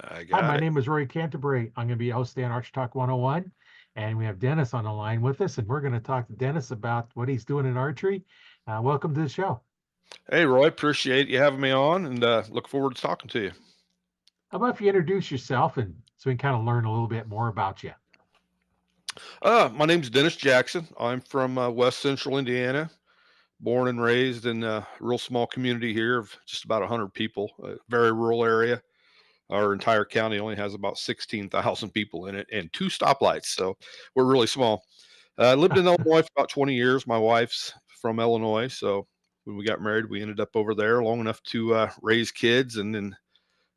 I Hi, my got it. name is Roy Canterbury. I'm going to be hosting Archery Talk 101, and we have Dennis on the line with us, and we're going to talk to Dennis about what he's doing in archery. Welcome to the show. Hey, Roy, appreciate you having me on and look forward to talking to you. How about if you introduce yourself and so we can kind of learn a little bit more about you? My name's Dennis Jackson. I'm from West Central Indiana, born and raised in a real small community here of just about 100 people, a very rural area. Our entire county only has about 16,000 people in it and two stoplights, so we're really small. I lived in Illinois for about 20 years. My wife's from Illinois, so when we got married, we ended up over there long enough to raise kids, and then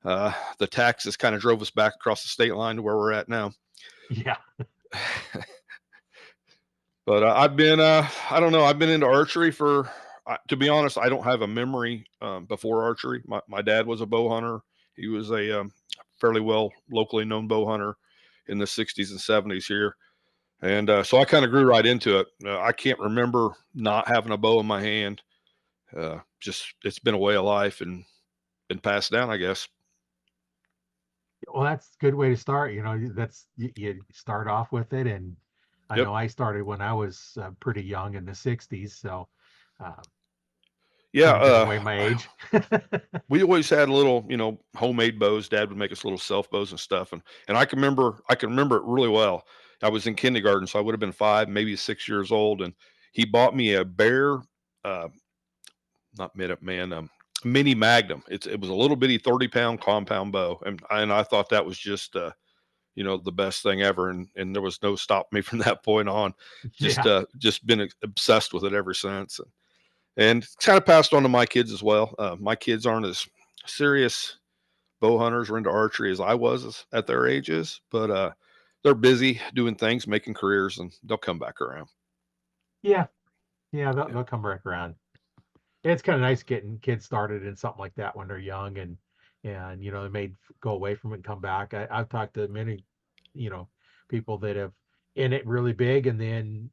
the taxes kind of drove us back across the state line to where we're at now. Yeah. But I don't know, I've been into archery for, to be honest, I don't have a memory before archery. My dad was a bow hunter. He was a fairly well locally known bow hunter in the 60s and 70s here. And so I kind of grew right into it. I can't remember not having a bow in my hand. Just it's been a way of life and been passed down, I guess. Well, that's a good way to start. You start off with it, and I Yep. know I started when I was pretty young in the '60s, so uh, Yeah. kind of giving away my age. We always had little, homemade bows. Dad would make us little self bows and stuff, and I can remember it really well. I was in kindergarten, so I would have been 5, maybe 6 years old, and he bought me a Bear, uh, not Minuteman, mini Magnum. It was a little bitty 30-pound compound bow, and I thought that was just the best thing ever, and there was no stopping me from that point on. Yeah. Just been obsessed with it ever since, and kind of passed on to my kids as well. My kids aren't as serious bow hunters or into archery as I was at their ages, but they're busy doing things, making careers, and they'll come back around. Yeah. Yeah. They'll, Yeah. they'll come back around. It's kind of nice getting kids started in something like that when they're young and they may go away from it and come back. I've talked to many, you know, people that have in it really big and then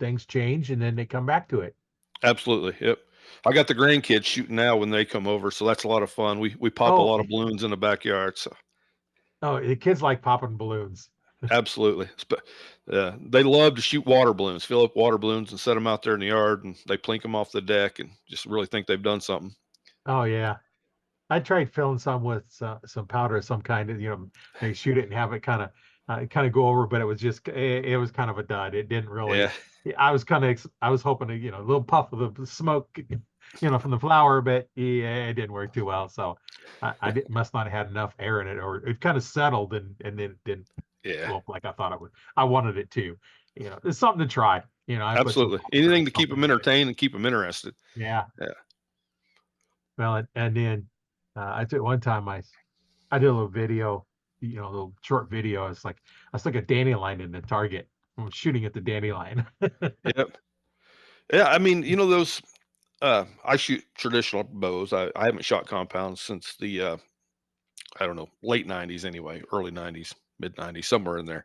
things change and then they come back to it. Absolutely. Yep. I got the grandkids shooting now when they come over, so that's a lot of fun. We pop a Oh, lot of balloons in the backyard, so oh, the kids like popping balloons. absolutely. They love to shoot water balloons, fill up water balloons, and set them out there in the yard, and they plink them off the deck, and just really think they've done something. Oh yeah. I tried filling some with some powder of some kind of, they shoot it and have it kind of go over, but it was kind of a dud. It didn't really. Yeah. I was hoping to, a little puff of the smoke, from the flower, but yeah, it didn't work too well. So must not have had enough air in it, or it kind of settled and then it didn't Yeah. go up like I thought it would. I wanted it to. It's something to try. I put some Absolutely. powder or Anything to keep something them in it. entertained and keep them interested. Yeah. Yeah. Well, and then I took one time I did a little video, a little short video. It's like I stuck a dandelion in the target. I'm shooting at the dandelion. Yep. Yeah. I mean, those. I shoot traditional bows. I haven't shot compounds since the I don't know, late '90s anyway, early '90s, mid '90s, somewhere in there.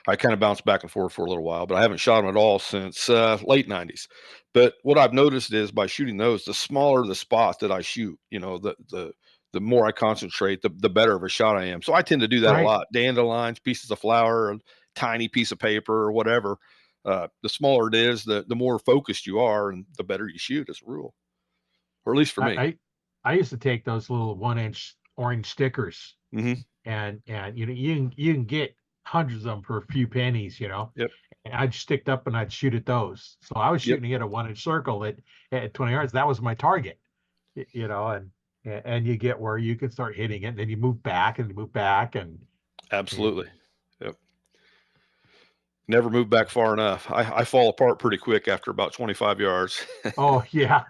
I kind of bounced back and forth for a little while, but I haven't shot them at all since late '90s. But what I've noticed is by shooting those, the smaller the spot that I shoot, the more I concentrate, the better of a shot I am. So I tend to do that a Right. lot. Dandelions, pieces of flower, a tiny piece of paper, or whatever. The smaller it is, the more focused you are, and the better you shoot, as a rule, or at least for I, me. I I used to take those little 1 inch orange stickers Hmm. and you can get hundreds of them for a few pennies. Yep. And I'd stick up and I'd shoot at those. So I was Yep. shooting at a 1 inch circle at 20 yards. That was my target. And you get where you can start hitting it, and then you move back and move back and Absolutely. Yep. Never move back far enough. I fall apart pretty quick after about 25 yards. oh yeah.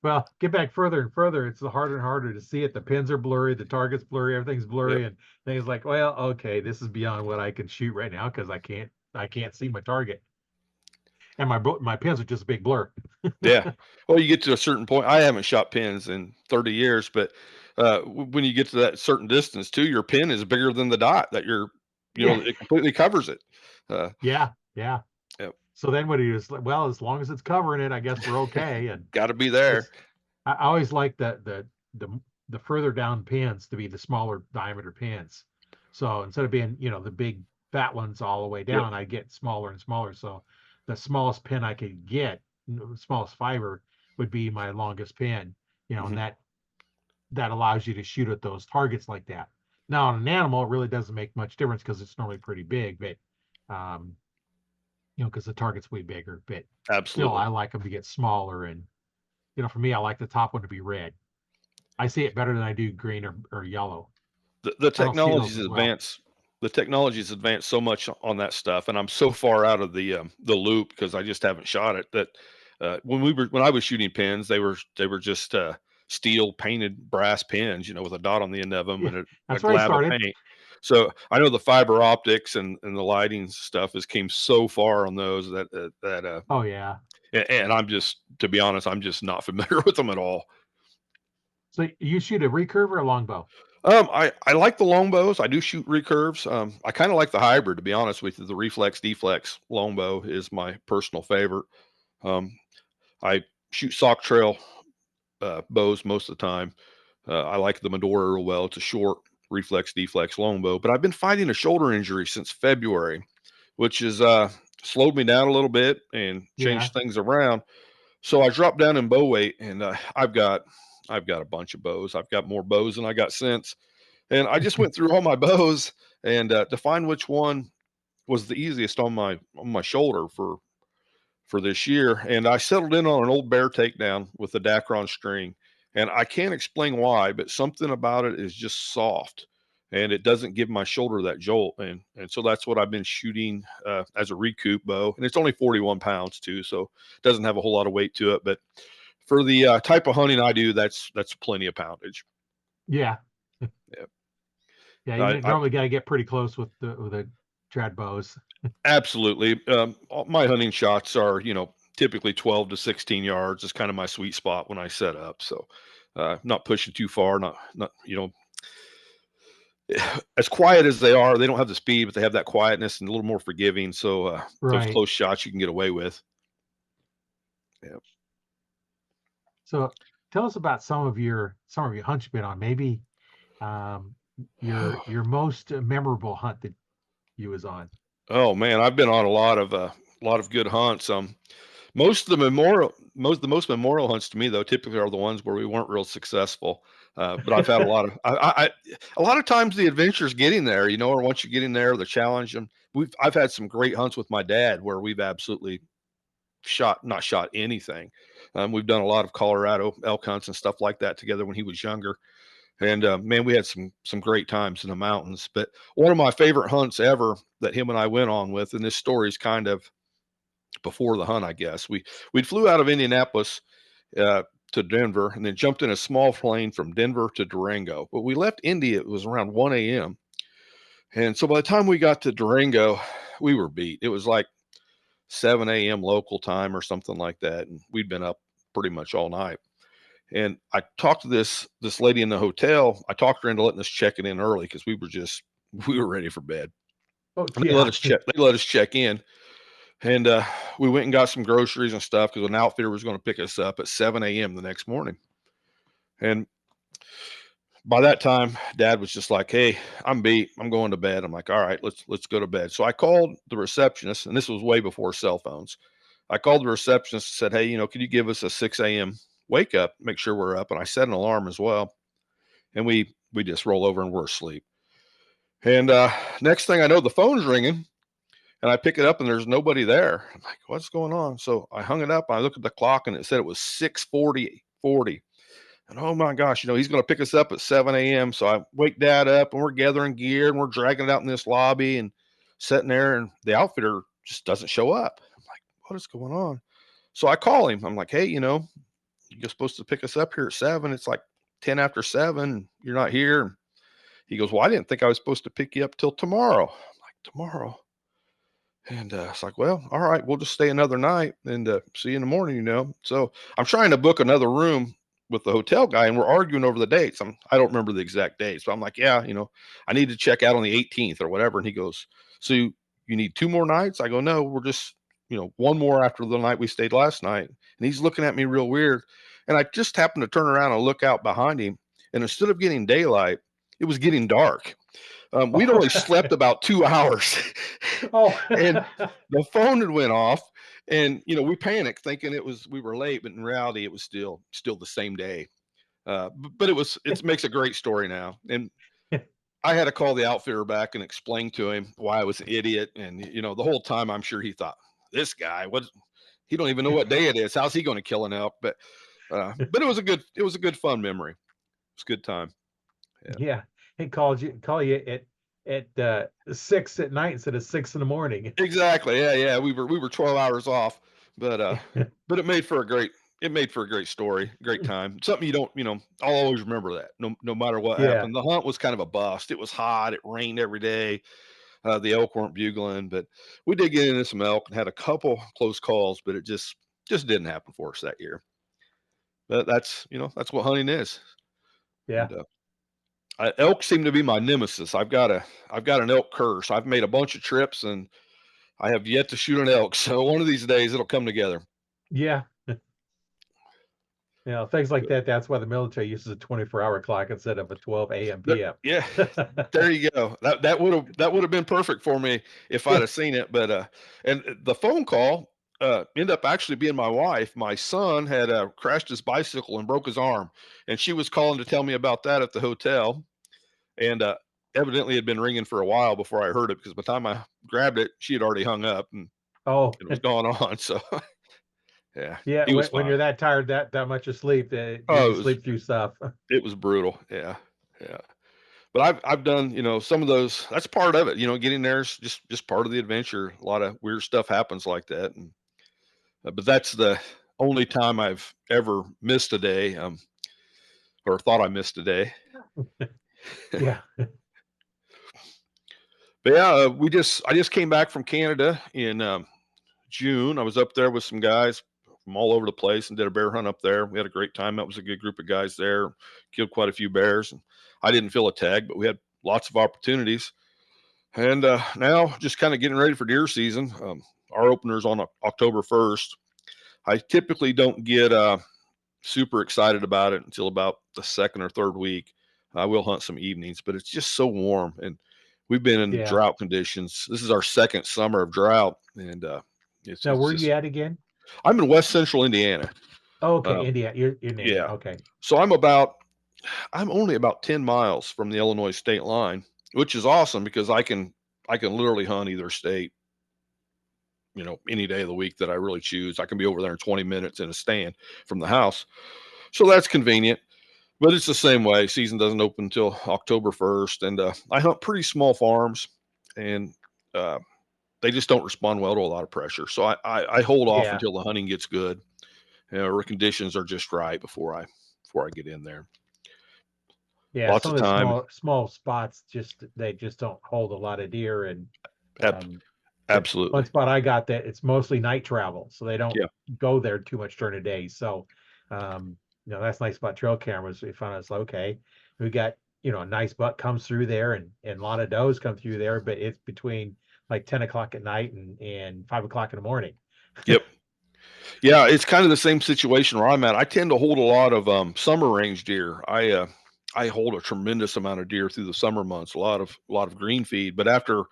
Well, get back further and further. It's harder and harder to see it. The pins are blurry, the target's blurry, everything's Yep. blurry, and things like, well, okay, this is beyond what I can shoot right now because I can't see my target, and my pins are just a big blur. Yeah. Well, you get to a certain point. I haven't shot pins in 30 years, but when you get to that certain distance too, your pin is bigger than the dot that Yeah, it completely covers it. Uh, yeah, yeah. yep. So then what do you just well, as long as it's covering it, I guess we're okay. And Got to be there. it's I always like the the further down pins to be the smaller diameter pins. So instead of being, the big fat ones all the way Yep. down, I get smaller and smaller. So the smallest pin I could get, smallest fiber would be my longest pin, and Hmm. that allows you to shoot at those targets like that. Now on an animal, it really doesn't make much difference because it's normally pretty big, but um, because the target's way bigger. But still, Absolutely. I like them to get smaller, and for me, I like the top one to be red. I see it better than I do green or yellow. The I don't see technology's those as well. advanced. The technology's advanced so much on that stuff, and I'm so far out of the loop because I just haven't shot it. That when I was shooting pins, they were just steel painted brass pins, with a dot on the end of them Yeah, and a that's where I glab of started. paint. So I know the fiber optics and the lighting stuff has came so far on those that Oh yeah. and I'm just, to be honest, I'm just not familiar with them at all. So you shoot a recurve or a longbow? I like the longbows. I do shoot recurves. I kind of like the hybrid, to be honest with you. The reflex deflex longbow is my personal favorite. Um, I shoot sock trail bows most of the time. I like the Medora real well. It's a short reflex deflex longbow, but I've been fighting a shoulder injury since February, which has slowed me down a little bit and Yeah. changed things around. So I dropped down in bow weight, and I've got a bunch of bows. I've got more bows than I got sense. And I just went through all my bows and to find which one was the easiest on my shoulder for this year. And I settled in on an old bear takedown with the Dacron string. And I can't explain why, but something about it is just soft and it doesn't give my shoulder that jolt. And so that's what I've been shooting as a recoup bow. And it's only 41 pounds too. So it doesn't have a whole lot of weight to it. But for the type of hunting I do, that's plenty of poundage. Yeah. Yeah. Yeah. I, You I normally got to get pretty close with the trad bows. Absolutely. My hunting shots are, typically 12 to 16 yards is kind of my sweet spot when I set up. So, not pushing too far, not, as quiet as they are, they don't have the speed, but they have that quietness and a little more forgiving. So, those Right. close shots you can get away with. Yeah. So tell us about some of your hunts you've been on. Maybe um, your most memorable hunt that you was on. Oh man, I've been on a lot of good hunts. Most the most memorial hunts to me though typically are the ones where we weren't real successful. But I've had a lot of a lot of times the adventure's getting there, or once you get in there, the challenge. And I've had some great hunts with my dad where we've absolutely not shot anything. We've done a lot of Colorado elk hunts and stuff like that together when he was younger. And man, we had some great times in the mountains. But one of my favorite hunts ever that him and I went on with, and this story is kind of before the hunt, I guess. We flew out of Indianapolis uh, to Denver, and then jumped in a small plane from Denver to Durango. But we left Indy. It was around 1 a.m. And so by the time we got to Durango, we were beat. It was like 7 a.m. local time or something like that, and we'd been up pretty much all night. And I talked to this lady in the hotel. I talked her into letting us check it in early because we were ready for bed. Oh And they let yeah. us check. They let us check in, and we went and got some groceries and stuff because an outfitter was going to pick us up at 7 a.m. the next morning. And by that time, Dad was just like, "Hey, I'm beat. I'm going to bed." I'm like, "All right, let's go to bed." So I called the receptionist, and this was way before cell phones. I called the receptionist and said, "Hey, could you give us a 6 a.m. wake up, make sure we're up?" And I set an alarm as well. And we just roll over and we're asleep. And next thing I know, the phone's ringing, and I pick it up and there's nobody there. I'm like, "What's going on?" So I hung it up. I looked at the clock and it said it was 6:40. And oh my gosh, he's going to pick us up at 7 a.m. So I wake Dad up and we're gathering gear and we're dragging it out in this lobby and sitting there, and the outfitter just doesn't show up. I'm like, "What is going on?" So I call him. I'm like, "Hey, you're supposed to pick us up here at 7. It's like 10 after 7. You're not here." He goes, "Well, I didn't think I was supposed to pick you up till tomorrow." I'm like, "Tomorrow?" And it's like, "Well, all right, we'll just stay another night and see you in the morning. So I'm trying to book another room with the hotel guy, and we're arguing over the dates. I don't remember the exact dates, but I'm like, "Yeah, I need to check out on the 18th or whatever." And he goes, "So you need two more nights?" I go, "No, we're just, one more after the night we stayed last night." And he's looking at me real weird. And I just happened to turn around and look out behind him. and instead of getting daylight, it was getting dark. We'd Oh, only slept about 2 hours, oh, and the phone had went off, and we panicked thinking we were late, but in reality, it was still the same day. But it makes a great story now, and I had to call the outfitter back and explain to him why I was an idiot, and the whole time I'm sure he thought, this guy, what, he don't even know what day it is. How's he going to kill an elk? But it was a good fun memory. It's a good time. Yeah. yeah. He call you at 6 at night instead of 6 in the morning. Exactly. Yeah, yeah. We were 12 hours off, but but it made for a great story, great time. Something you don't, I'll always remember that. No matter what Yeah, happened. The hunt was kind of a bust. It was hot, it rained every day. The elk weren't bugling, but we did get into some elk and had a couple close calls, but it just didn't happen for us that year. But that's what hunting is. yeah, And elk seem to be my nemesis. I've got an elk curse. I've made a bunch of trips and I have yet to shoot an elk. So one of these days it'll come together. yeah. Things like that. That's why the military uses a 24-hour clock instead of a 12 a.m. But p.m. yeah, there you go. That would have been perfect for me if I'd Yeah. have seen it. But and the phone call ended up actually being my wife. My son had crashed his bicycle and broke his arm, and she was calling to tell me about that at the hotel. And evidently it had been ringing for a while before I heard it because by the time I grabbed it, she had already hung up and Oh, it was gone on. So yeah, yeah. he was When fine. you're that tired, that much asleep, you Oh, can sleep through stuff. it was brutal. Yeah, yeah. But I've done, some of those. That's part of it. Getting there is just part of the adventure. A lot of weird stuff happens like that, and but that's the only time I've ever missed a day, or thought I missed a day. Yeah, But yeah, I just came back from Canada in June. I was up there with some guys from all over the place and did a bear hunt up there. We had a great time. That was a good group of guys there. Killed quite a few bears, and I didn't feel a tag, but we had lots of opportunities. And now, just kind of getting ready for deer season. Our opener's on October 1st. I typically don't get super excited about it until about the second or third week. I will hunt some evenings, but it's just so warm, and we've been in yeah. drought conditions. This is our second summer of drought, and it's Now, it's where are you just. at again? I'm in West Central Indiana. Okay, Um, India. You're in India. yeah, Okay. so I'm only about 10 miles from the Illinois state line, which is awesome because I can literally hunt either state, any day of the week that I really choose. I can be over there in 20 minutes in a stand from the house. So that's convenient. But it's the same way. Season doesn't open until October 1st. And I hunt pretty small farms, and uh, they just don't respond well to a lot of pressure. So I hold off Yeah, until the hunting gets good, or conditions are just right before I get in there. yeah. Lots Some of of the time. small spots they just don't hold a lot of deer, and Ab- um, the one absolutely. spot I got that it's mostly night travel, so they don't Yeah. go there too much during the day. So, um, that's nice about trail cameras. We found it's like, okay, we got a nice buck comes through there, and a lot of does come through there, but it's between like 10 o'clock at night and 5 o'clock in the morning. Yep. Yeah, it's kind of the same situation where I'm at. I tend to hold a lot of summer range deer. I hold a tremendous amount of deer through the summer months, a lot of green feed. But after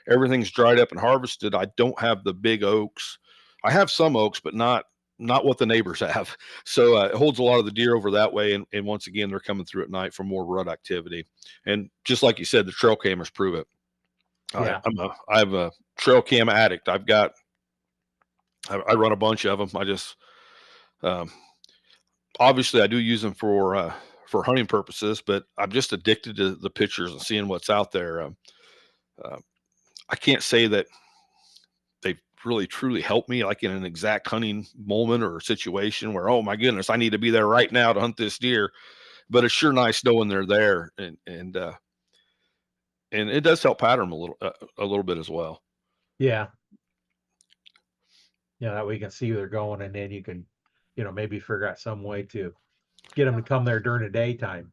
everything's dried up and harvested, I don't have the big oaks. I have some oaks, but not what the neighbors have. So it holds a lot of the deer over that way. And once again, they're coming through at night for more rut activity. And just like you said, the trail cameras prove it. Yeah, I'm a trail cam addict. I run a bunch of them. Um, obviously I do use them for hunting purposes, but I'm just addicted to the pictures and seeing what's out there. Uh, I can't say that they've really truly helped me like in an exact hunting moment or situation where, oh my goodness, I need to be there right now to hunt this deer. But it's sure nice knowing they're there, and it does help pattern them a little bit as well. yeah, that way you can see where they're going, and then you can, maybe figure out some way to get them to come there during the daytime.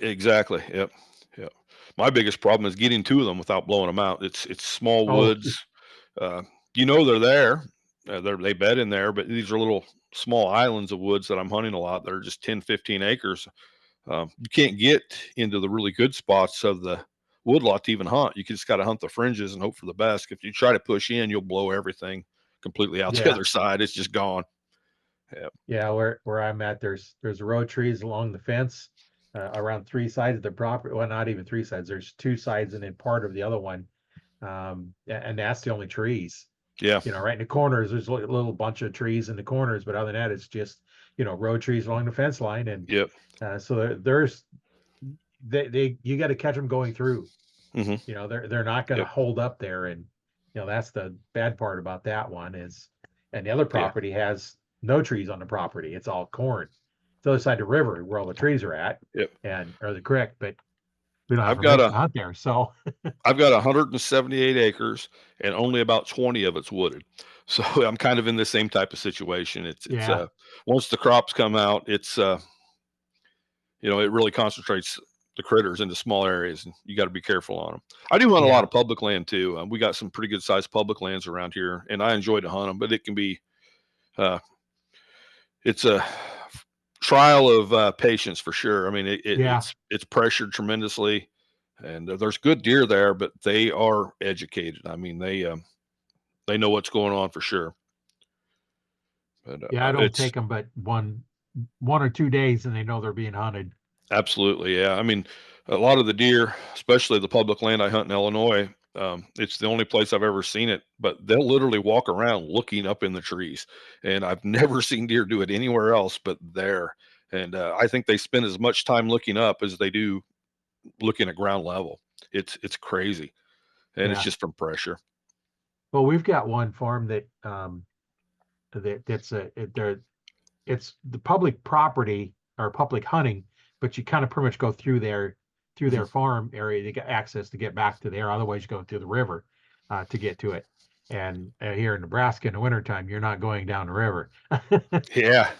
Exactly. Yep. Yep. My biggest problem is getting to them without blowing them out. It's small Oh, woods. Uh, they're there. They bed in there, but these are little small islands of woods that I'm hunting a lot. They're just 10, 15 acres. You can't get into the really good spots of the woodlot to even hunt. You just got to hunt the fringes and hope for the best. If you try to push in, you'll blow everything completely out the Yeah. other side. It's just gone. Yeah. Yeah, where I'm at, there's row trees along the fence, around three sides of the property. Well, not even three sides. There's two sides and then part of the other one. And that's the only trees. Yeah. Right in the corners, there's a little bunch of trees in the corners, but other than that, it's just row trees along the fence line, and Yep. so there's they you got to catch them going through. Hmm. They're not going to Yep. hold up there, and that's the bad part about that one is, and the other Yeah. property has no trees on the property. It's all corn. It's the other side of the river where all the trees are at, Yep. and or the creek, but we don't have I've got permission a to hunt there. So I've got 178 acres and only about 20 of it's wooded. So I'm kind of in the same type of situation. yeah, Once the crops come out, it really concentrates the critters into small areas, and you got to be careful on them. I do hunt a lot yeah, of public land too. We got some pretty good sized public lands around here, and I enjoy to hunt them. But it can be, uh, it's a trial of patience for sure. I mean, yeah, it's pressured tremendously, and there's good deer there, but they are educated. I mean, they know what's going on for sure. But yeah. I don't it's take them, but one or 2 days, and they know they're being hunted. absolutely, yeah. I mean, a lot of the deer, especially the public land I hunt in Illinois, it's the only place I've ever seen it, but they'll literally walk around looking up in the trees. And I've never seen deer do it anywhere else but there. And I think they spend as much time looking up as they do looking at ground level. It's crazy. And it's Yeah. just from pressure. Well, we've got one farm that's they're it's the public property or public hunting, but you kind of pretty much go through Mhm. their farm area to get access to get back to there. Otherwise, you go through the river to get to it. And here in Nebraska in the wintertime, you're not going down the river Yeah.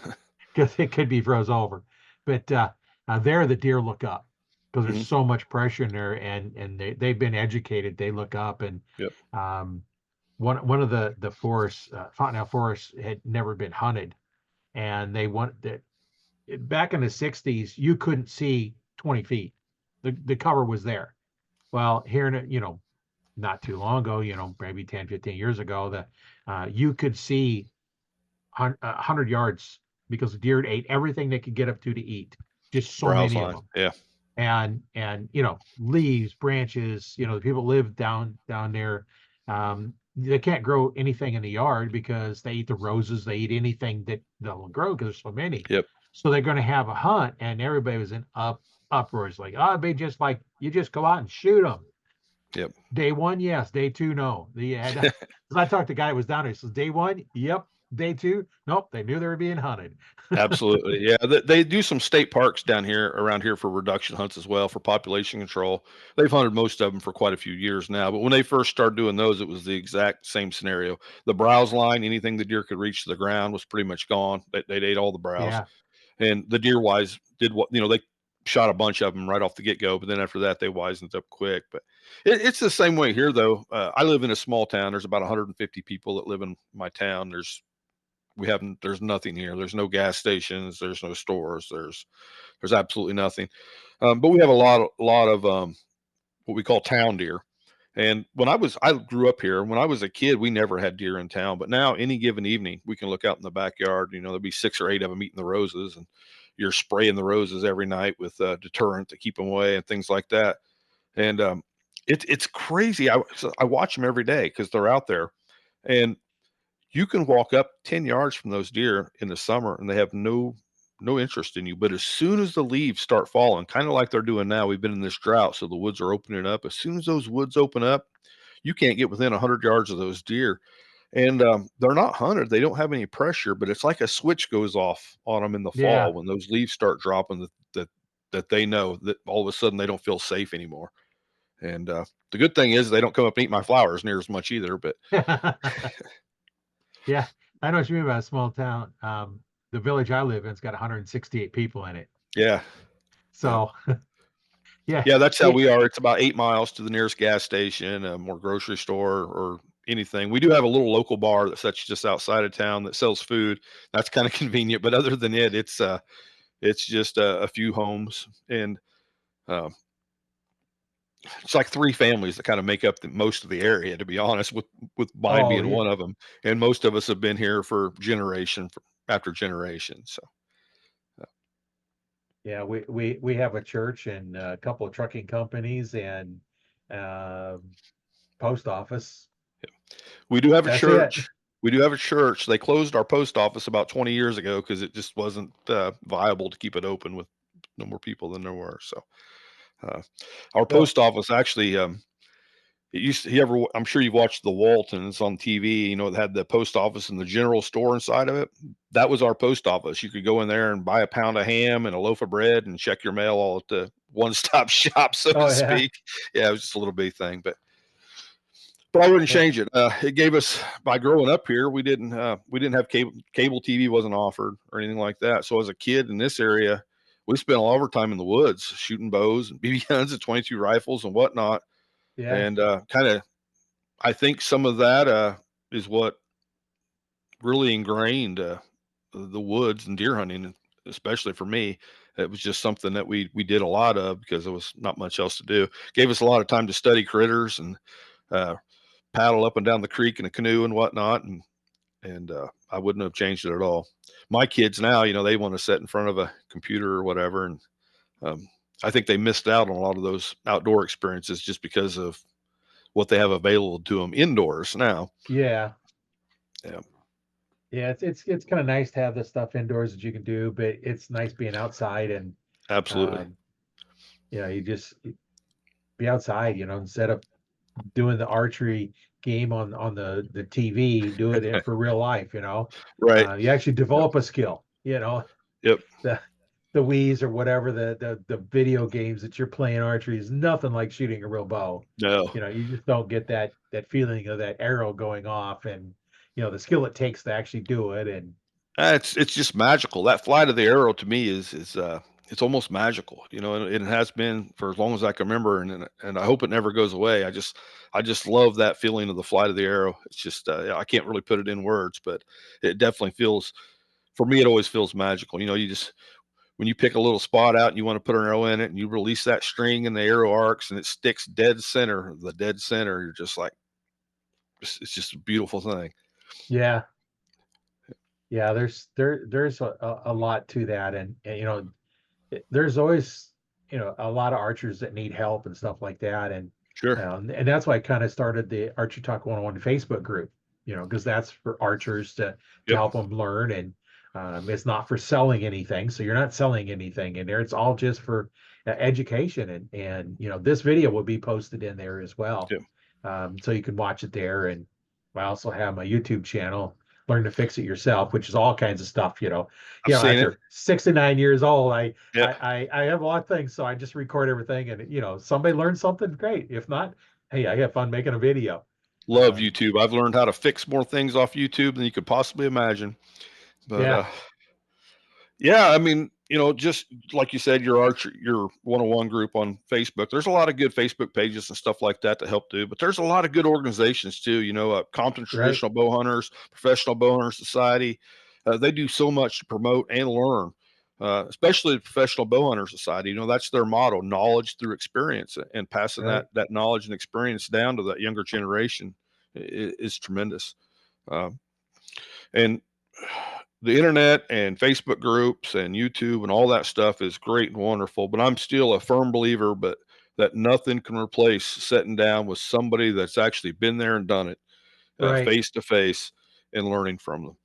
because it could be froze over. But there, the deer look up because there's Mhm. so much pressure in there, and they've been educated. They look up, and Yep. um, one of the forests, Fontenelle Forest, had never been hunted, and they want that back in the 60s, you couldn't see 20 feet. The cover was there. Well, here in it, not too long ago, maybe 10, 15 years ago, you could see 100 yards because the deer ate everything they could get up to eat. Just so Browse many of line. them. Yeah. And leaves, branches, the people live down there. They can't grow anything in the yard because they eat the roses, they eat anything that they'll grow because there's so many. Yep. So they're going to have a hunt, and everybody was in uproars like, oh, it'd be just like you just go out and shoot them. Yep. Day one, yes. Day two, no. I talked to the guy who was down there. He says, day one, yep. Day two, nope. They knew they were being hunted. Absolutely. Yeah. They do some state parks down here around here for reduction hunts as well for population control. They've hunted most of them for quite a few years now. But when they first started doing those, it was the exact same scenario. The browse line, anything the deer could reach to the ground was pretty much gone. They ate all the browse. Yeah, And the deer wise did they shot a bunch of them right off the get go. But then after that, they wisened up quick. But it's the same way here, though. I live in a small town. There's about 150 people that live in my town. There's nothing here. There's no gas stations. There's no stores. There's absolutely nothing. But we have a lot of what we call town deer. And I grew up here. When I was a kid, we never had deer in town. But now, any given evening, we can look out in the backyard. There'll be 6 or 8 of them eating the roses, and you're spraying the roses every night with deterrent to keep them away and things like that. And it's crazy. I watch them every day because they're out there, and you can walk up 10 yards from those deer in the summer and they have no interest in you. But as soon as the leaves start falling, kind of like they're doing now, we've been in this drought, so the woods are opening up. As soon as those woods open up, you can't get within 100 yards of those deer. And they're not hunted. They don't have any pressure, but it's like a switch goes off on them in the fall yeah. when those leaves start dropping that they know that all of a sudden they don't feel safe anymore. And the good thing is they don't come up and eat my flowers near as much either. But Yeah, I know what you mean by a small town. The village I live in's got 168 people in it. yeah, yeah. So yeah, Yeah, that's how it, we are. It's about 8 miles to the nearest gas station, or grocery store or anything. We do have a little local bar that's just outside of town that sells food. That's kinda convenient, but other than it, It's just a few homes, and uh, it's like three families that kind of make up most of the area. To be honest, with mine Oh being yeah, one of them, and most of us have been here for generation after generation. So yeah. We have a church and a couple of trucking companies and um post office. we do have a That's it. church. We do have a church. They closed our post office about 20 years ago because it just wasn't viable to keep it open with no more people than there were. So uh, our Well, post office actually it used to, you ever, I'm sure you've watched The Waltons on TV, it had the post office and the general store inside of it. That was our post office. You could go in there and buy a pound of ham and a loaf of bread and check your mail all at the one stop shop, so to oh yeah. speak. Yeah, it was just a little bitty thing, but I wouldn't Well, change it. It gave us, by growing up here, we didn't have cable TV wasn't offered or anything like that. So as a kid in this area, we spent a lot of our time in the woods shooting bows and BB guns and 22 rifles and whatnot, yeah, and kind of I think some of that is what really ingrained the woods and deer hunting, especially for me. It was just something that we did a lot of because there was not much else to do. Gave us a lot of time to study critters and uh, paddle up and down the creek in a canoe and whatnot, and I wouldn't have changed it at all. My kids now, they want to sit in front of a computer or whatever, and um, I think they missed out on a lot of those outdoor experiences just because of what they have available to them indoors now. yeah, Yeah, yeah. It's kind of nice to have the stuff indoors that you can do, but it's nice being outside and absolutely. um, you just be outside. Instead of doing the archery game on the TV, do it in for real life. Right. You actually Yep. develop a skill. Yep. The the Wii's or whatever the video games that you're playing archery is nothing like shooting a real bow. No. You just don't get that feeling of that arrow going off and the skill it takes to actually do it. And It's just magical. That flight of the arrow to me is it's almost magical, and it has been for as long as I can remember, and I hope it never goes away. I just love that feeling of the flight of the arrow. It's just I can't really put it in words, but it definitely feels for me. It always feels magical. You just when you pick a little spot out and you want to put an arrow in it, and you release that string and the arrow arcs and it sticks dead center, the dead center. You're just like it's just a beautiful thing. yeah, yeah, there's a lot to that. And there's always a lot of archers that need help and stuff like that. Sure. And that's why I kind of started the Archery Talk 101 Facebook group, because that's for archers to Yep. help them learn. And it's not for selling anything, so you're not selling anything in there. It's all just for education. And this video will be posted in there as well, Yep. so you can watch it there. And I also have my YouTube channel, Learn to Fix It Yourself, which is all kinds of stuff. I've seen it. After 69 years old, Yeah. I have a lot of things, so I just record everything, and somebody learns something, great. If not, hey, I have fun making a video. Love Um, YouTube. I've learned how to fix more things off YouTube than you could possibly imagine. But yeah, yeah, I mean, just like you said, your 101 group on Facebook. There's a lot of good Facebook pages and stuff like that to help do. But there's a lot of good organizations too. Compton right, Traditional Bow Hunters, Professional Bow Hunter Society. They do so much to promote and learn. Especially the Professional Bow Hunter Society, that's their motto: knowledge through experience, and passing that right, that knowledge and experience down to that younger generation is tremendous. Uh, and the internet and Facebook groups and YouTube and all that stuff is great and wonderful, but I'm still a firm believer, but that nothing can replace sitting down with somebody that's actually been there and done it, right, face to face, and learning from them.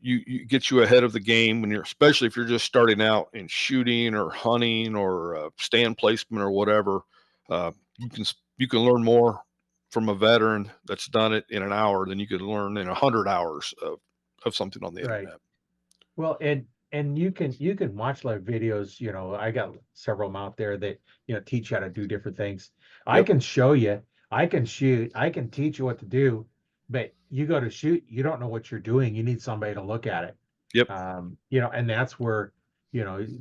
You get you ahead of the game when especially if you're just starting out in shooting or hunting or stand placement or whatever. Uh, you can you can learn more from a veteran that's done it in an hour than you could learn in 100 hours of something on the right. internet. Well, and you can watch live videos. I got several of them out there that teach you how to do different things. I Yep. can show you, I can shoot, I can teach you what to do, but you go to shoot, you don't know what you're doing. You need somebody to look at it. Yep. And that's where,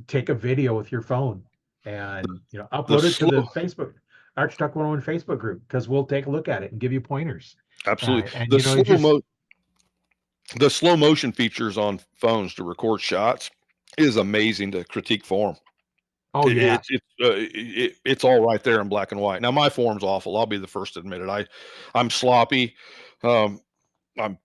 take a video with your phone and The upload it to the slow, Facebook Arch Talk 101 Facebook group, because we'll take a look at it and give you pointers. absolutely. And The slow motion features on phones to record shots. It is amazing to critique form. Oh yeah. It's all right there in black and white. Now my form's awful. I'll be the first to admit it. I'm sloppy. Um, I'm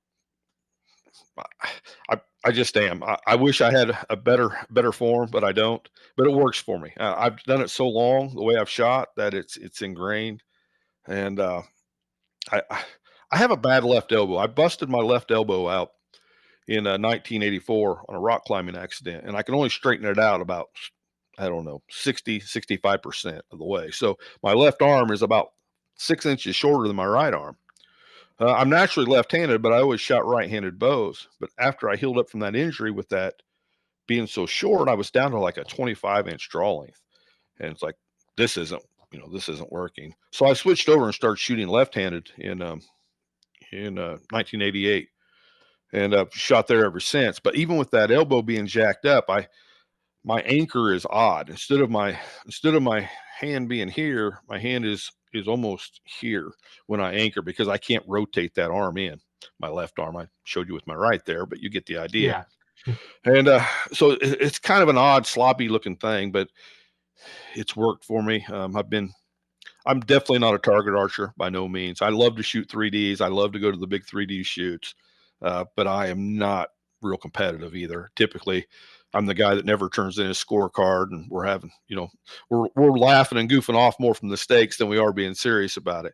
I just am. I wish I had a better form, but I don't. But it works for me. I've done it so long the way I've shot that it's ingrained. And I I have a bad left elbow. I busted my left elbow out in 1984 on a rock climbing accident, and I can only straighten it out about, I don't know, 65% of the way. So my left arm is about 6 inches shorter than my right arm. I'm naturally left-handed, but I always shot right-handed bows. But after I healed up from that injury with that being so short, I was down to like a 25-inch draw length, and it's like this isn't working. So I switched over and started shooting left-handed in 1988, and I've shot there ever since. But even with that elbow being jacked up, I my anchor is odd. Instead of my hand being here, my hand is almost here when I anchor because I can't rotate that arm in. My left arm, I showed you with my right there, but you get the idea. Yeah. And so it's kind of an odd, sloppy looking thing, but it's worked for me. I'm definitely not a target archer by no means. I love to shoot 3Ds. I love to go to the big 3D shoots, but I am not real competitive either. Typically, I'm the guy that never turns in his scorecard, and we're having, we're laughing and goofing off more from the stakes than we are being serious about it.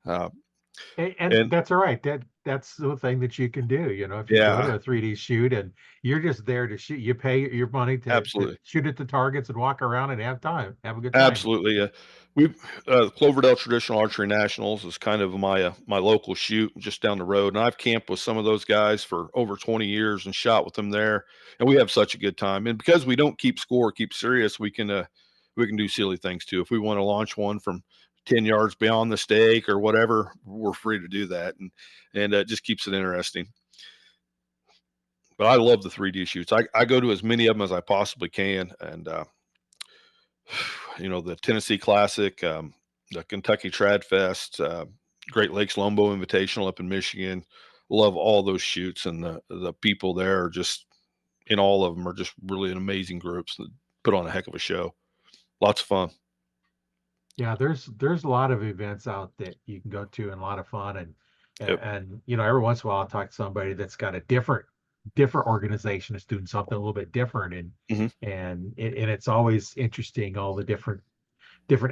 Uh, And and that's all right. That's the thing that you can do. If you go yeah, to a 3D shoot and you're just there to shoot, you pay your money to absolutely. shoot at the targets and walk around and have a good time. Absolutely. We Cloverdale Traditional Archery Nationals is kind of my local shoot just down the road, and I've camped with some of those guys for over 20 years and shot with them there, and we have such a good time. And because we don't keep score, keep serious, we can do silly things too. If we want to launch one from 10 yards beyond the stake or whatever, we're free to do that, and it just keeps it interesting. But I love the 3D shoots. I go to as many of them as I possibly can, and the Tennessee Classic, the Kentucky Trad Fest, Great Lakes Lombo Invitational up in Michigan. Love all those shoots, and the people there are just, in all of them, are just really an amazing groups that put on a heck of a show. Lots of fun. Yeah, there's a lot of events out that you can go to and a lot of fun Yep. every once in a while I'll talk to somebody that's got a different organization that's doing something a little bit different Hmm. and it's always interesting all the different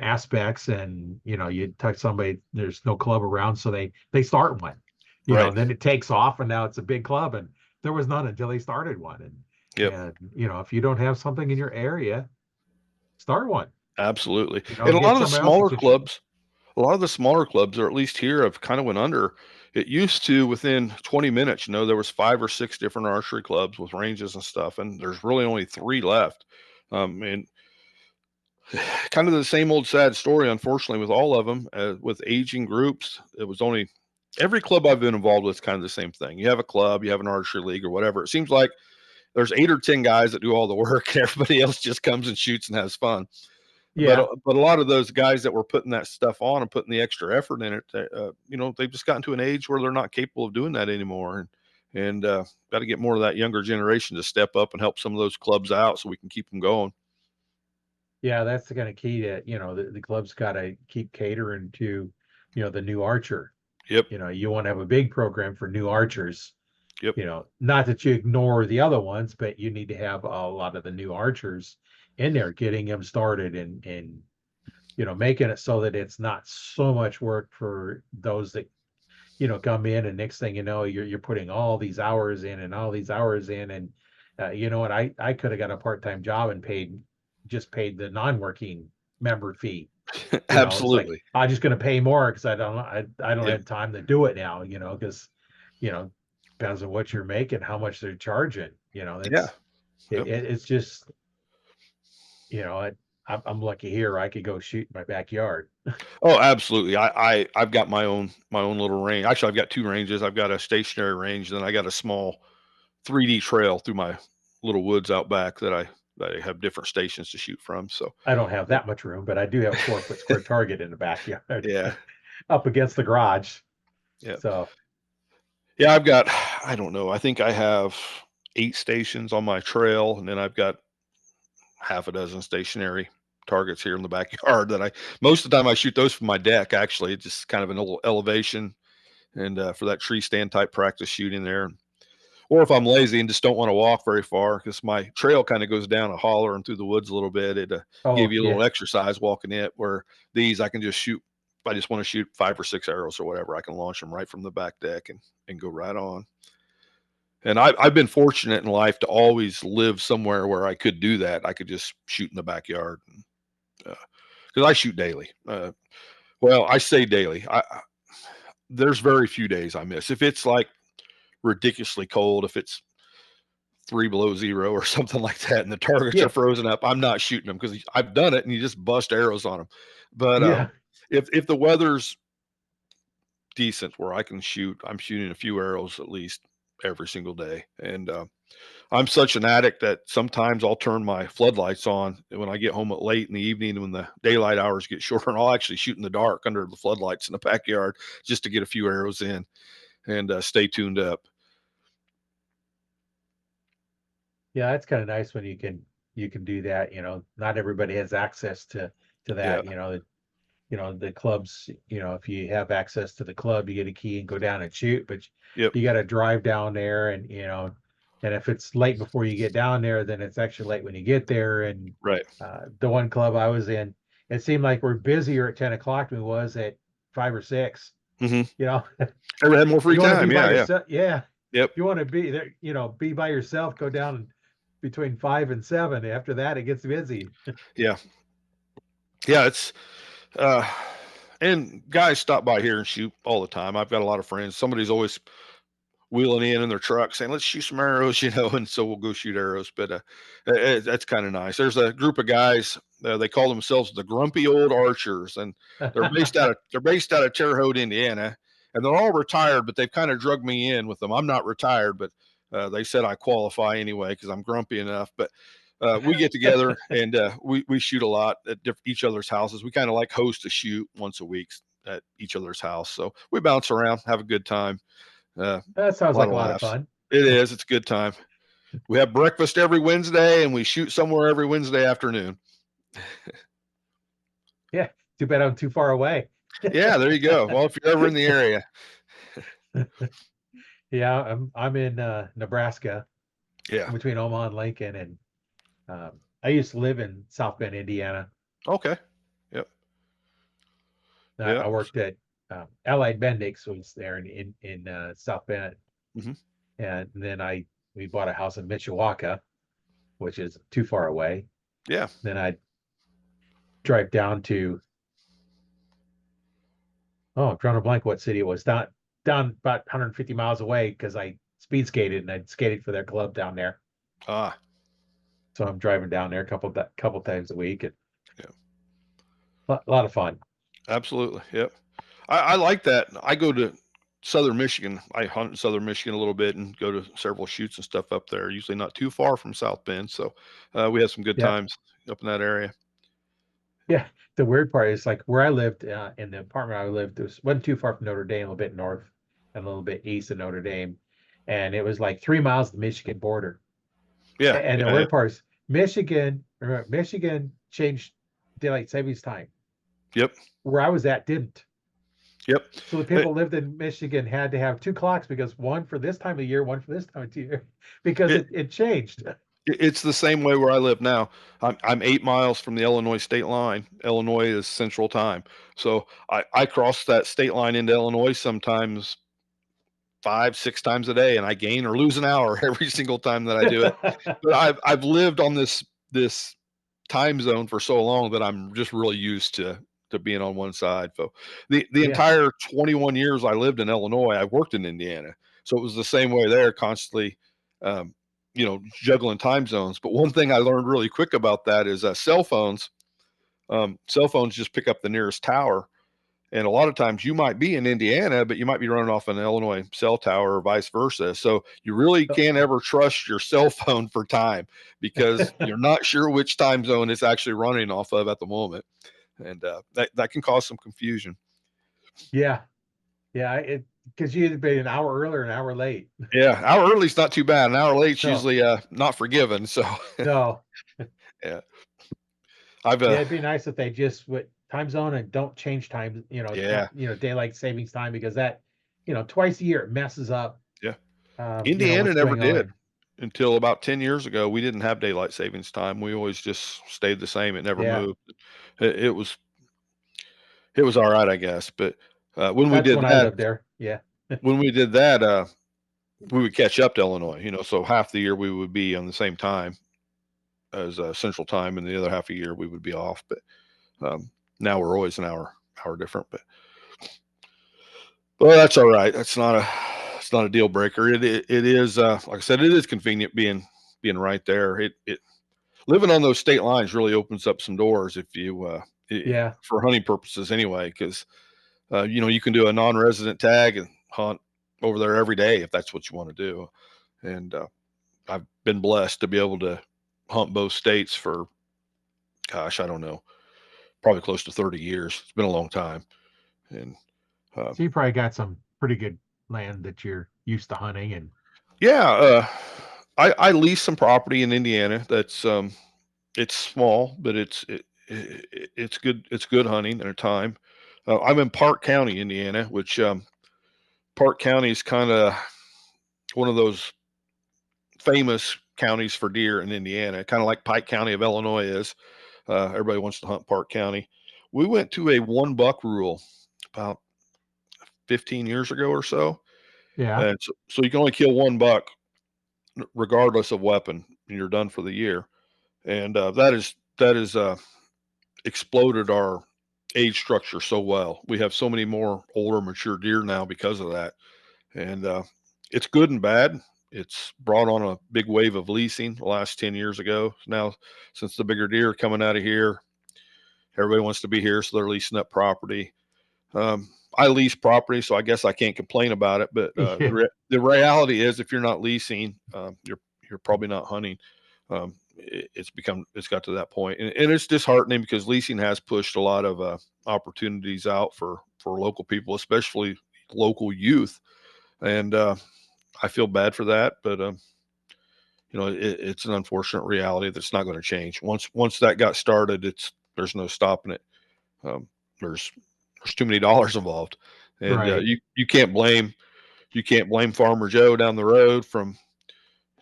aspects and you touch somebody there's no club around so they start one Right. and then it takes off and now it's a big club and there was none until they started one Yep. and if you don't have something in your area start one Absolutely. And get somebody else to shoot. a lot of the smaller clubs, or at least here, have kind of went under. It used to, within 20 minutes, there was 5 or 6 different archery clubs with ranges and stuff, and there's really only 3 left. And kind of the same old sad story, unfortunately, with all of them. With aging groups, it was only every club I've been involved with is kind of the same thing. You have a club, you have an archery league or whatever. It seems like there's 8 or 10 guys that do all the work, and everybody else just comes and shoots and has fun. But Yeah. but a lot of those guys that were putting that stuff on and putting the extra effort in it, they've just gotten to an age where they're not capable of doing that anymore, and got to get more of that younger generation to step up and help some of those clubs out so we can keep them going. Yeah, that's the kind of key that, the club's got to keep catering to, the new archer. Yep. You want to have a big program for new archers, Yep. not that you ignore the other ones, but you need to have a lot of the new archers in there, getting them started and making it so that it's not so much work for those that, come in and next thing you know, you're putting all these hours in and all these hours in. And you know what, I could have got a part-time job and paid the non-working member fee. It's like Absolutely. I'm just going to pay more because I don't Yep. have time to do it now. Because you know depends on what you're making, how much they're charging. Yeah. It's just I'm lucky here. I could go shoot in my backyard. Oh, absolutely. I've got my own little range. Actually, I've got 2 ranges. I've got a stationary range, then I got a small 3D trail through my little woods out back that I have different stations to shoot from. So, I don't have uh, that much room, but I do have a 4 foot square target in the backyard yeah, up against the garage. yeah, So yeah. I've got, I don't know. I think I have 8 stations on my trail, and then I've got half a dozen stationary targets here in the backyard that I most of the time I shoot those from my deck. Actually, it's just kind of an little elevation, and for that tree stand type practice shooting there. Or if I'm lazy and just don't want to walk very far, because my trail kind of goes down a holler and through the woods a little bit, it give Oh you a yeah, little exercise walking it. Where these I can just shoot. If I just want to shoot 5 or 6 arrows or whatever, I can launch them right from the back deck and go right on. And I've been fortunate in life to always live somewhere where I could do that. I could just shoot in the backyard because I shoot daily. Well, I say daily. There's very few days I miss. If it's like ridiculously cold, if it's 3 below 0 or something like that, and the targets are yeah, frozen up, I'm not shooting them because I've done it and you just bust arrows on them. But yeah. if the weather's decent where I can shoot, I'm shooting a few arrows at least every single day. And I'm such an addict that sometimes I'll turn my floodlights on when I get home at late in the evening when the daylight hours get shorter, and I'll actually shoot in the dark under the floodlights in the backyard just to get a few arrows in and stay tuned up. Yeah, it's kind of nice when you can do that. Not everybody has access to Yeah. that. The clubs. If you have access to the club, you get a key and go down and shoot. But Yep. you got to drive down there, and if it's late before you get down there, then it's actually late when you get there. And Right. the one club I was in, it seemed like we're busier at 10 o'clock than it was at 5 or 6. Mm-hmm. You know, Ever had more if free you want to time? be by Yeah. Yeah. yourself, yeah. Yep. If you want to be there, be by yourself, go down between 5 and 7. After that, it gets busy. Yeah. Yeah. It's uh, and guys stop by here and shoot all the time. I've got a lot of friends. Somebody's always wheeling in their truck saying, let's shoot some arrows, and so we'll go shoot arrows. But that's kind of nice. There's a group of guys, they call themselves the Grumpy Old Archers, and they're based out of Terre Haute, Indiana, and they're all retired, but they've kind of drugged me in with them. I'm not retired, but they said I qualify anyway because I'm grumpy enough. But we get together and we shoot a lot at each other's houses. We kind of like host a shoot once a week at each other's house, so we bounce around, have a good time. A That sounds lot like of a lot of laughs. fun. It is. It's a good time. We have breakfast every Wednesday, and we shoot somewhere every Wednesday afternoon. Yeah. Too bad I'm too far away. Yeah, there you go. Well, if you're ever in the area, Yeah, I'm in Nebraska, yeah. between Omaha and Lincoln, and I used to live in South Bend, Indiana. Okay. Yep. I Yep. worked at Allied Bendix was there in South Bend, Hmm. and then we bought a house in Mishawaka, which is too far away. Yeah. Then I drive down to, oh, I'm drawing a blank what city it was, down about 150 miles away, because I speed skated and I'd skated for their club down there. Ah. So I'm driving down there a couple times a week, and Yeah. a lot of fun. Absolutely. Yep. I like that. I go to Southern Michigan. I hunt in Southern Michigan a little bit and go to several shoots and stuff up there. Usually not too far from South Bend, so we have some good Yeah, times up in that area. yeah. The weird part is, like, where I lived, in the apartment I lived, it wasn't too far from Notre Dame, a little bit north and a little bit east of Notre Dame, and it was like 3 miles to the Michigan border. Yeah. And the Yeah. weird part is, Michigan changed daylight savings time. Yep. Where I was at didn't. Yep. So the people who lived in Michigan had to have two clocks, because one for this time of year, one for this time of year, because It, it changed. it's the same way where I live now. I'm 8 miles from the Illinois state line. Illinois is Central Time, so I cross that state line into Illinois sometimes 5, 6 times a day, and I gain or lose an hour every single time that I do it. But I've lived on this time zone for so long that I'm just really used to being on one side. So the Yeah, entire 21 years I lived in Illinois, I worked in Indiana, so it was the same way there, constantly, um, juggling time zones. But one thing I learned really quick about that is cell phones. Cell phones just pick up the nearest tower. And a lot of times you might be in Indiana, but you might be running off an Illinois cell tower or vice versa. So you really can't ever trust your cell phone for time because you're not sure which time zone it's actually running off of at the moment. And that can cause some confusion. yeah, yeah. because you'd been an hour earlier, an hour late. Yeah, hour early's not too bad. An hour late's No, usually not forgiven. So no. yeah, I've Yeah, it'd be nice if they just would time zone and don't change time, yeah, daylight savings time, because that, twice a year it messes up, yeah. Indiana what's never going did on. until about 10 years ago. We didn't have daylight savings time. We always just stayed the same. It never Yeah, moved. It was all right, I guess. But when we that's did when I that, lived there. Yeah, when we did that, we would catch up to Illinois. So half the year we would be on the same time as Central Time, and the other half a year we would be off. But now we're always an hour different. But well, that's all right. That's not a it's not a deal breaker. It is like I said, it is convenient being right there. It living on those state lines really opens up some doors if you yeah. for hunting purposes anyway, because you can do a non-resident tag and hunt over there every day if that's what you want to do. And I've been blessed to be able to hunt both states for, gosh, I don't know, probably close to 30 years. It's been a long time. And uh, So you probably got some pretty good land that you're used to hunting, and yeah, I lease some property in Indiana. That's it's small, but it's good. It's good hunting at a time. I'm in Park County, Indiana, which Park County is kind of one of those famous counties for deer in Indiana, kind of like Pike County of Illinois is. Everybody wants to hunt Park County. We went to a one buck rule about 15 years ago or so, yeah, and so you can only kill one buck regardless of weapon, and you're done for the year. And that is exploded our age structure so well. We have so many more older, mature deer now because of that, and it's good and bad. It's brought on a big wave of leasing the last 10 years ago. Now, since the bigger deer are coming out of here, everybody wants to be here, so they're leasing up property. I lease property, so I guess I can't complain about it. But yeah, the reality is, if you're not leasing, you're probably not hunting. It's got to that point, and it's disheartening because leasing has pushed a lot of opportunities out for local people, especially local youth, and I feel bad for that. But it's an unfortunate reality that's not going to change. Once that got started, there's no stopping it. Um, there's too many dollars involved, and right. you can't blame Farmer Joe down the road from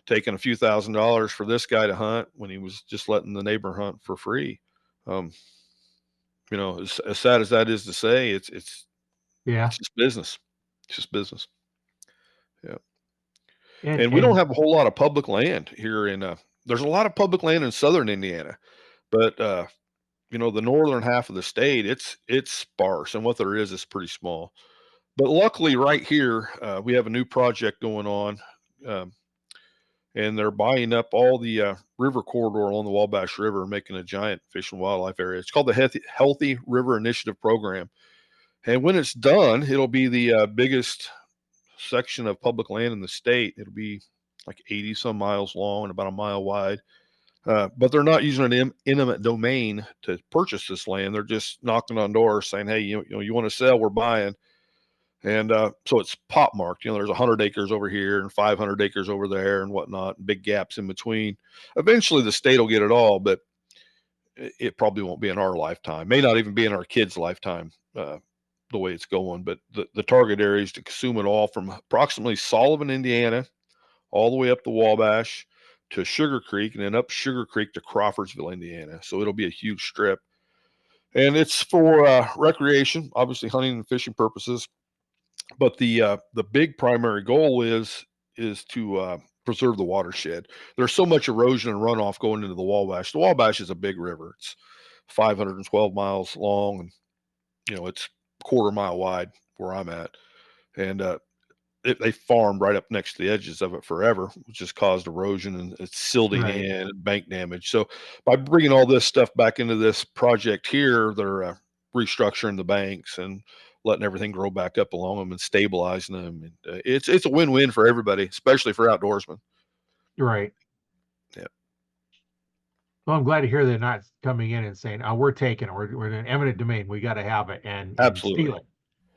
taking a few $1,000s for this guy to hunt when he was just letting the neighbor hunt for free. Um, as sad as that is to say, Yeah, it's just business. It's just business. Yeah, and and we don't have a whole lot of public land here in. There's a lot of public land in southern Indiana, but the northern half of the state, it's sparse, and what there is pretty small. But luckily, right here, we have a new project going on, um, and they're buying up all the river corridor along the Wabash River and making a giant fish and wildlife area. It's called the Healthy River Initiative Program. And when it's done, it'll be the biggest section of public land in the state. It'll be like 80 some miles long and about a mile wide. But they're not using an eminent domain to purchase this land. They're just knocking on doors saying, "Hey, you want to sell? We're buying." And so it's pot marked. There's 100 acres over here and 500 acres over there and whatnot, and big gaps in between. Eventually, the state will get it all, but it probably won't be in our lifetime. May not even be in our kids' lifetime. The way it's going, but the target area is to consume it all from approximately Sullivan, Indiana, all the way up the Wabash to Sugar Creek, and then up Sugar Creek to Crawfordsville, Indiana. So it'll be a huge strip, and it's for recreation, obviously hunting and fishing purposes. But the big primary goal is to preserve the watershed. There's so much erosion and runoff going into the Wabash. The Wabash is a big river. It's 512 miles long, and it's quarter mile wide where I'm at, and they farmed right up next to the edges of it forever, which has caused erosion and it's silting right, in and bank damage. So by bringing all this stuff back into this project here, they're restructuring the banks and letting everything grow back up along them and stabilizing them. And it's a win-win for everybody, especially for outdoorsmen. right. Yeah, Well, I'm glad to hear they're not coming in and saying, "Oh, we're taking it. We're in an eminent domain. We got to have it and steal absolutely. it."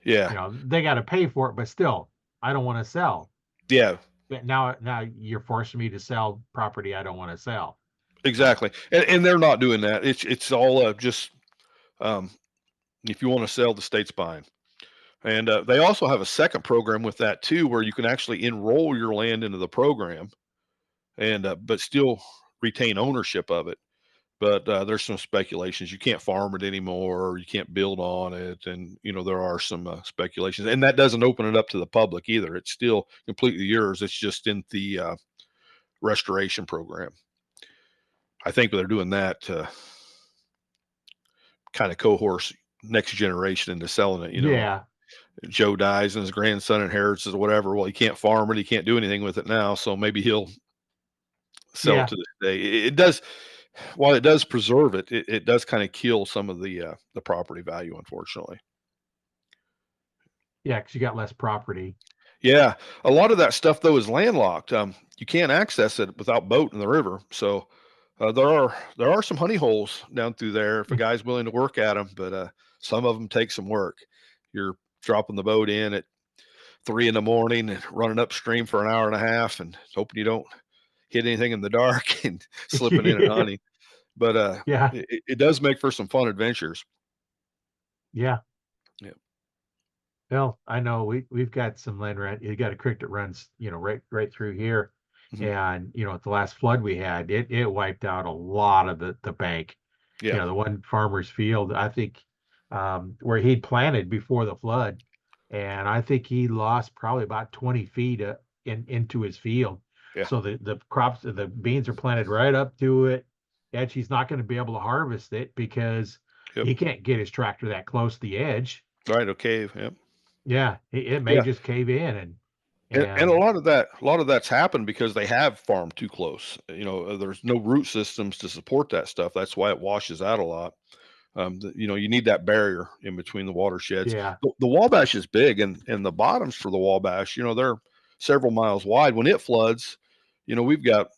Yeah. They got to pay for it, but still, I don't want to sell. Yeah. But now you're forcing me to sell property I don't want to sell. So Exactly. And they're not doing that. It's all just um, if you want to sell, the state's buying. And they also have a second program with that too, where you can actually enroll your land into the program and but still retain ownership of it. But there's some speculations. You can't farm it anymore. Or you can't build on it, and there are some speculations, and that doesn't open it up to the public either. It's still completely yours. It's just in the restoration program. I think they're doing that to kind of cohorse next generation into selling it. yeah, Joe dies and his grandson inherits it or whatever. Well, he can't farm it. He can't do anything with it now. So maybe he'll sell it yeah, to this day. It does, while it does preserve it, it does kind of kill some of the property value, unfortunately. yeah, because you got less property. Yeah, a lot of that stuff though is landlocked. You can't access it without boat in the river. So there are some honey holes down through there if a guy's willing to work at them, but some of them take some work. You're dropping the boat in at 3 in the morning and running upstream for an hour and a half and hoping you don't hit anything in the dark and slipping in and Yeah, honey. But yeah, it does make for some fun adventures. yeah. Yeah. Well, I know we've got some land rent. You got a creek that runs, right through here, Mhm. and at the last flood we had, it wiped out a lot of the bank. Yeah. The one farmer's field, I think, where he'd planted before the flood, and I think he lost probably about 20 feet into his field. Yeah. So the beans are planted right up to it, and she's not going to be able to harvest it because Yep. he can't get his tractor that close to the edge. Right. Okay. Yep. Yeah, it may Yeah. just cave in And and a lot of that's happened because they have farmed too close. There's no root systems to support that stuff. That's why it washes out a lot. You need that barrier in between the watersheds. yeah, The Wabash is big, and the bottoms for the Wabash, they're several miles wide. When it floods, we've got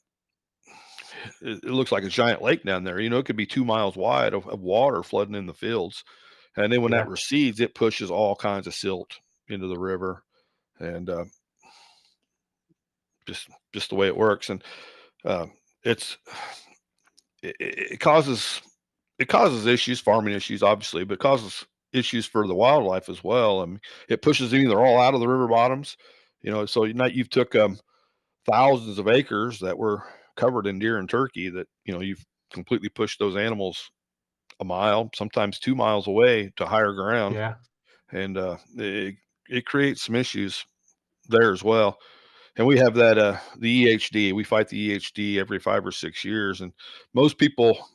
it looks like a giant lake down there. It could be 2 miles wide of water flooding in the fields, and then when that yeah, recedes, it pushes all kinds of silt into the river, and just the way it works. And uh, it's it causes issues, farming issues, obviously, but it causes issues for the wildlife as well. I mean, it pushes them either all out of the river bottoms, so you've took thousands of acres that were covered in deer and turkey that you've completely pushed those animals a mile, sometimes 2 miles away to higher ground, yeah, and it creates some issues there as well. And we have that the EHD. We fight the EHD every 5 or 6 years, and most people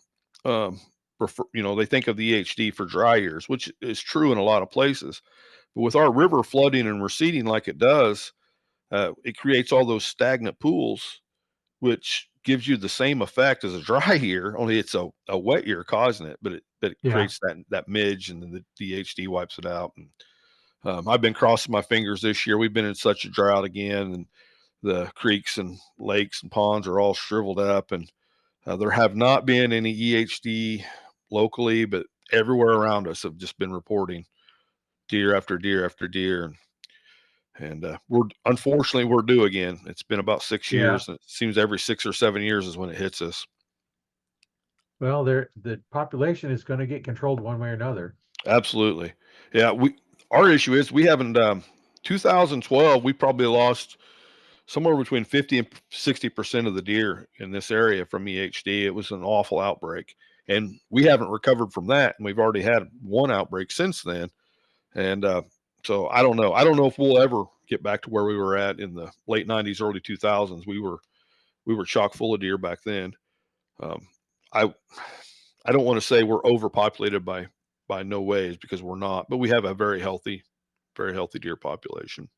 prefer, they think of the EHD for dry years, which is true in a lot of places. But with our river flooding and receding like it does, it creates all those stagnant pools, which gives you the same effect as a dry year, only it's a wet year causing it, but it yeah, creates that midge, and then the DHD wipes it out. And I've been crossing my fingers this year. We've been in such a drought again, and the creeks and lakes and ponds are all shriveled up, and there have not been any EHD locally, but everywhere around us have just been reporting deer after deer after deer, and we're unfortunately we're due again. It's been about six yeah. years, and it seems every 6 or 7 years is when it hits us. Well, the population is going to get controlled one way or another. Absolutely, yeah. Our issue is we haven't. 2012, we probably lost somewhere between 50 and 60% of the deer in this area from EHD. It was an awful outbreak, and we haven't recovered from that. And we've already had one outbreak since then. And so I don't know. I don't know if we'll ever get back to where we were at in the late 90s, early 2000s. We were chock full of deer back then. Um, I I don't want to say we're overpopulated by no ways, because we're not, but we have a very healthy deer population.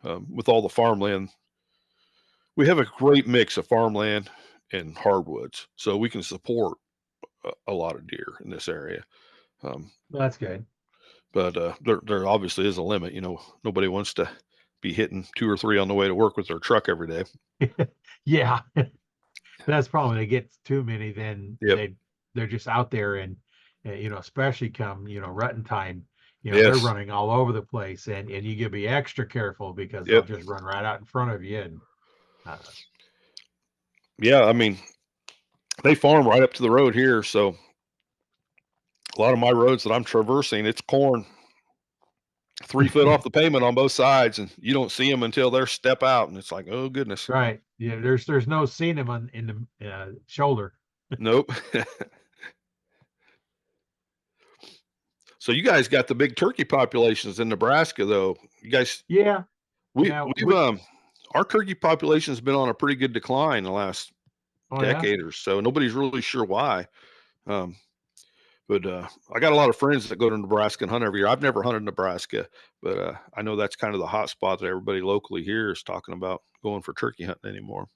With all the farmland, we have a great mix of farmland and hardwoods, so we can support a lot of deer in this area. Um, Well, that's good. but there obviously is a limit. Nobody wants to be hitting two or three on the way to work with their truck every day. Yeah, that's probably they get too many, then Yep. they're just out there and especially come rutting time. They're Yes. running all over the place, and you got to be extra careful because they'll Yep. just run right out in front of you. And uh, Yeah. I mean, they farm right up to the road here, so a lot of my roads that I'm traversing, it's corn 3 foot off the pavement on both sides, and you don't see them until they step out, and it's like, oh goodness, right, yeah, there's no seeing them in the shoulder. nope. So you guys got the big turkey populations in Nebraska, though. You guys, Yeah, we yeah, we've our turkey population has been on a pretty good decline the last oh yeah, decade or so. Nobody's really sure why. Um, but I got a lot of friends that go to Nebraska and hunt every year. I've never hunted Nebraska, but I know that's kind of the hot spot that everybody locally here is talking about going for turkey hunting anymore.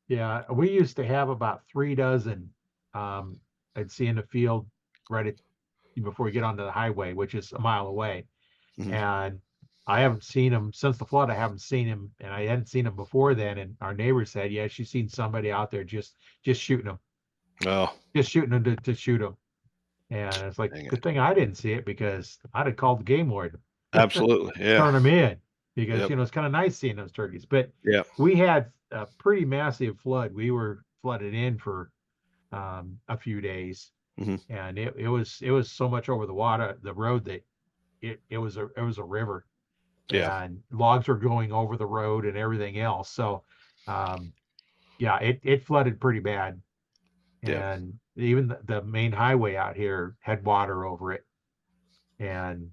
yeah. We used to have about 3 dozen. Um, I'd see in the field right at, before you get onto the highway, which is a mile away. Hmm. And I haven't seen him since the flood. I haven't seen him, and I hadn't seen him before then. And our neighbor said, "Yeah, she's seen somebody out there just shooting them, Oh, just shooting them to shoot them." And it's like, dang it! good thing I didn't see it because I'd have called the game warden, Absolutely, yeah, turn them in, because yep, it's kind of nice seeing those turkeys. But yeah, we had a pretty massive flood. We were flooded in for a few days, hmm, and it was so much over the water, the road, that it was a river, yeah, and logs were going over the road and everything else. So, um, yeah, it flooded pretty bad, yeah, and even the main highway out here had water over it, and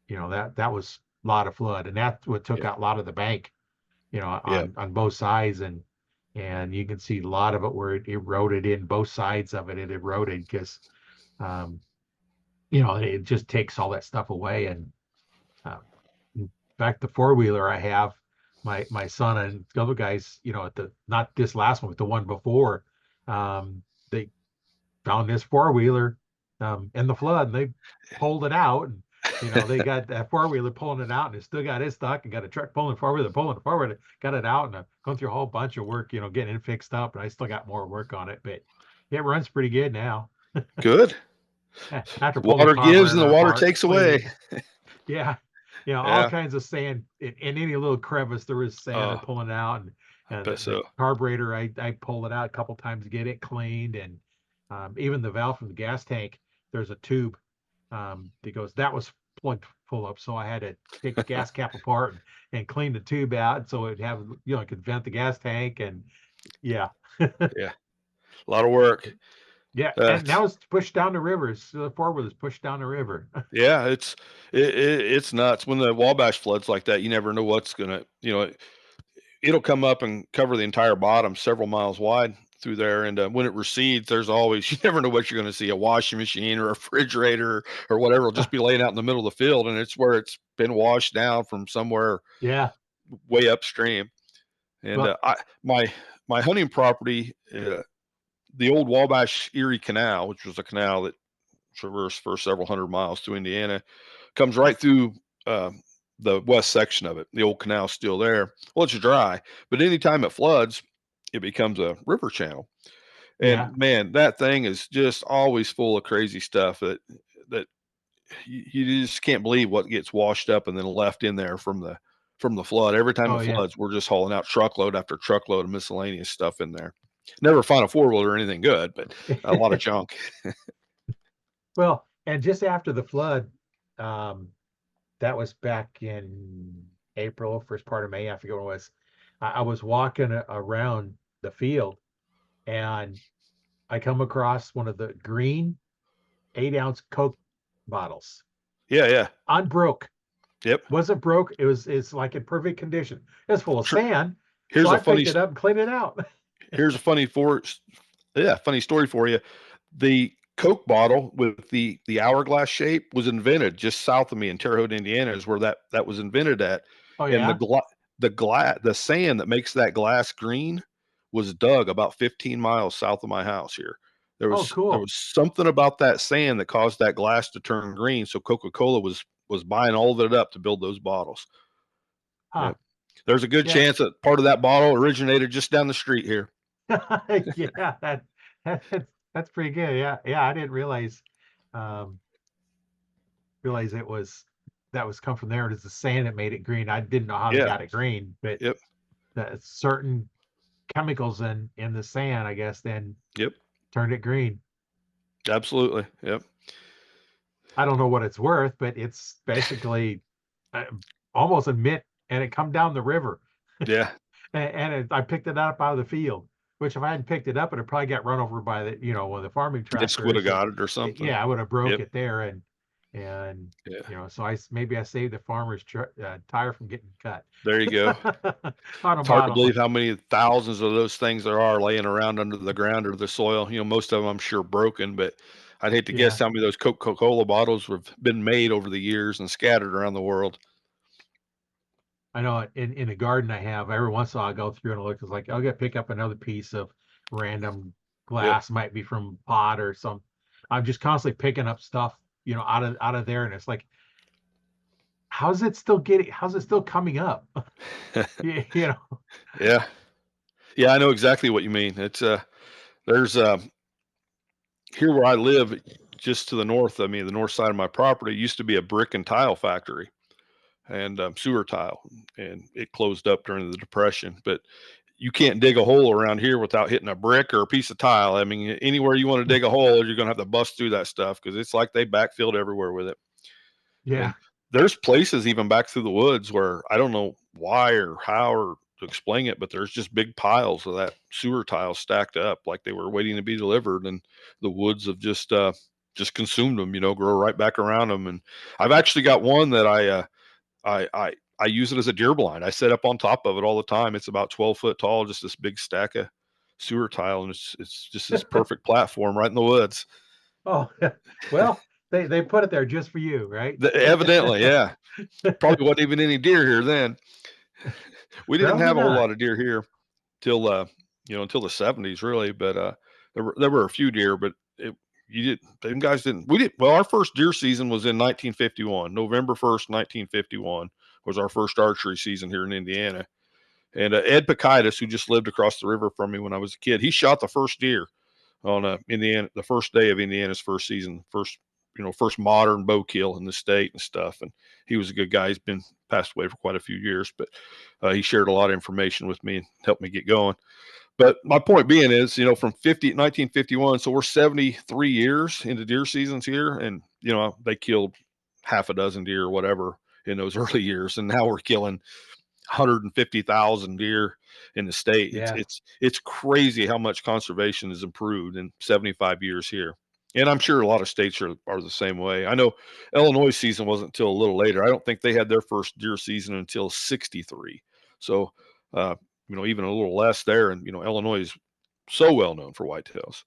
that was a lot of flood, and that's what took yeah, out a lot of the bank, yeah, on both sides, and you can see a lot of it where it eroded in both sides of it. It eroded because um, it just takes all that stuff away. And uh, in fact, the four-wheeler I have, my son and the other guys, at the not this last one, but the one before, they found this four-wheeler in the flood, and they pulled it out. And they got that four-wheeler pulling it out, and it still got it stuck, and got a truck pulling forward, got it out, and going through a whole bunch of work, getting it fixed up. And I still got more work on it, but it runs pretty good now. good. After The pulling the water gives and the carburetor water apart, takes cleaning away. it. Yeah, all Yeah. kinds of sand in any little crevice. There was sand or Oh, pulling out, I and bet the so. carburetor, I pulled it out a couple times to get it cleaned. And even the valve from the gas tank, there's a tube that goes, that was plugged full up, so I had to take the gas cap apart and clean the tube out so it'd have, it could vent the gas tank. And yeah. Yeah, a lot of work. Yeah, and It's now it's pushed down the rivers. So the four wheelers pushed down the river. yeah, it's nuts when the Wabash floods like that. You never know what's gonna, it'll come up and cover the entire bottom several miles wide through there. And when it recedes, there's always, you never know what you're going to see, a washing machine or a refrigerator or whatever will just be laying out in the middle of the field. And it's where it's been washed down from somewhere Yeah. way upstream. And Well, my hunting property, the old Wabash Erie Canal, which was a canal that traversed for several hundred miles through Indiana, comes right through uh, the west section of it. The old canal's still there. Well, it's dry, but anytime it floods, it becomes a river channel. yeah. And man, that thing is just always full of crazy stuff that you just can't believe what gets washed up and then left in there from the flood. Every time Oh it yeah. floods, we're just hauling out truckload after truckload of miscellaneous stuff in there. Never find a four wheeler or anything good, but a lot of junk. Well, and just after the flood, um, that was back in April, first part of May, I forget what it was. I was walking around the field, and I come across one of the green 8-ounce Coke bottles, Yeah, yeah. unbroke. Yep. Wasn't broke. It's like in perfect condition. It's full of Tr- sand. So Here's a I funny picked it up and cleaned it out. here's a funny story for you. The Coke bottle with the hourglass shape was invented just south of me in Terre Haute, Indiana, is where that was invented at. Oh And yeah. the sand that makes that glass green was dug about 15 miles south of my house here. There Oh was there cool. was something about that sand that caused that glass to turn green. So Coca-Cola was buying all of it up to build those bottles. Huh. Yep. There's a good Yeah. chance that part of that bottle originated just down the street here. Yeah, that's pretty good. Yeah, yeah. I didn't realize. Um, realize that was come from there. It was the sand that made it green. I didn't know how they Yeah. got it green, but Yep. the certain chemicals in the sand, I guess, then Yep. turned it green. Absolutely. Yep. I don't know what it's worth, but it's basically uh, almost a mint, and it come down the river, Yeah. I picked it up out of the field. Which if I hadn't picked it up, it would probably got run over by the one of the farming Disc would have tractors, and got it or something. yeah, I would have broke Yep. it there, and Yeah. so maybe I saved the farmer's tire from getting cut There you go. on the It's hard to bottom. believe how many thousands of those things there are laying around under the ground or the soil. Most of them I'm sure broken, but I'd hate to guess Yeah, how many of those Coca-Cola bottles have been made over the years and scattered around the world. I know in the garden I have every once in a while I go through and look. It's like I'll get pick up another piece of random Yep. glass, might be from pot or some. I'm just constantly picking up stuff, out of there, and it's like, how's it still coming up? You know, Yeah. Yeah, I know exactly what you mean. It's there's here where I live just to the north of me, the north side of my property used to be a brick and tile factory and sewer tile, and it closed up during the depression. But you can't dig a hole around here without hitting a brick or a piece of tile. I mean, anywhere you want to dig a hole, you're going to have to bust through that stuff because it's like they backfilled everywhere with it. And yeah, there's places even back through the woods where I don't know why or how or to explain it, but there's just big piles of that sewer tile stacked up like they were waiting to be delivered, and the woods have just consumed them. Grow right back around them. And I've actually got one that I use it as a deer blind. I sit up on top of it all the time. It's about 12 foot tall, just this big stack of sewer tile, and it's just this perfect platform right in the woods. oh, well, they put it there just for you, right? Evidently, yeah. Probably wasn't even any deer here then. We didn't Probably have a whole not. lot of deer here till until the 70s really, but there were a few deer, but you did them guys didn't we did well. Our first deer season was in 1951. November 1st, 1951 was our first archery season here in Indiana. And Ed Pekaitis, who just lived across the river from me when I was a kid, he shot the first deer on Indiana, the first day of Indiana's first season, first modern bow kill in the state and stuff. And he was a good guy. He's been passed away for quite a few years, but he shared a lot of information with me and helped me get going. But my point being is, from 1951, so we're 73 years into deer seasons here, and they killed half a dozen deer or whatever in those early years, and now we're killing 150,000 deer in the state. It's Yeah, it's it's crazy how much conservation has improved in 75 years here. And I'm sure a lot of states are the same way. I know Illinois season wasn't until a little later. I don't think they had their first deer season until 63. So, even a little less there. And, Illinois is so well known for whitetails.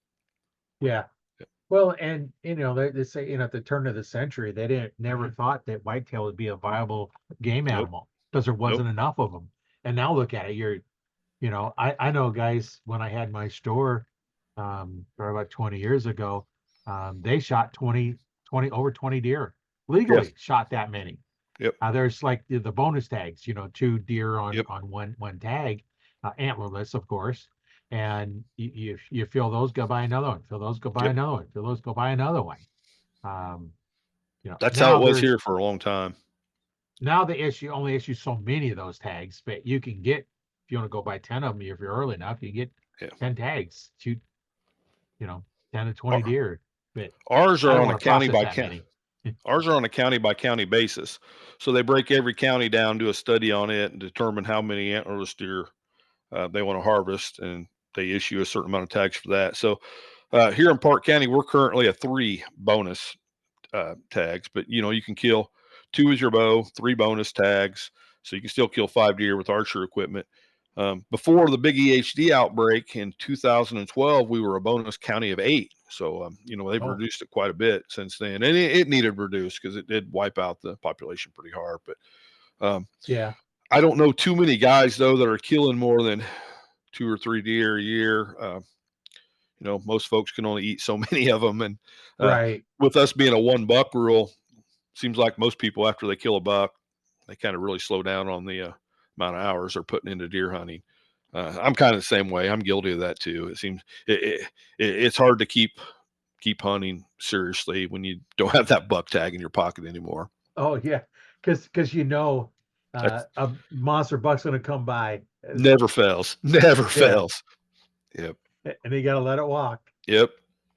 yeah. Yeah. Well, and they say at the turn of the century they didn't never thought that whitetail would be a viable game Nope. animal because there Nope. wasn't enough of them. And now look at it. I know guys when I had my store, for about 20 years ago, they shot 20 deer Yeah. legally, shot that many. Yep. There's like the bonus tags, two deer on Yep. one tag, antlerless, of course. And you feel those, go buy another one. Feel those, go buy Yep. another one. Feel those, go buy another one. Um, That's how it now was here for a long time. the issue only issue so many of those tags, but you can get, if you want to go buy 10 of them, if you're early enough, you get Yeah. 10 tags, shoot, you know, 10 to 20 Our, deer. But ours I are don't on a want to county process by that county. many. Ours are on a county by county basis. So they break every county down, do a study on it, and determine how many antlerless deer they want to harvest, and they issue a certain amount of tags for that. So here in Park County, we're currently a 3 bonus tags, but you can kill 2 with your bow, 3 bonus tags, so you can still kill 5 deer with archer equipment. Before the big EHD outbreak in 2012, we were a bonus county of 8. So, they've Oh, reduced it quite a bit since then. And it needed reduced because it did wipe out the population pretty hard. But yeah, I don't know too many guys, though, that are killing more than 2 or 3 deer a year. Most folks can only eat so many of them. And right. with us being a 1 buck rule, seems like most people, after they kill a buck, they kind of really slow down on the amount of hours they're putting into deer hunting. I'm kind of the same way. I'm guilty of that too. It seems it's hard to keep keep hunting seriously when you don't have that buck tag in your pocket anymore. Oh yeah, because That's a monster buck's gonna come by, never fails. Never yeah, fails. Yep. and you gotta let it walk. Yep.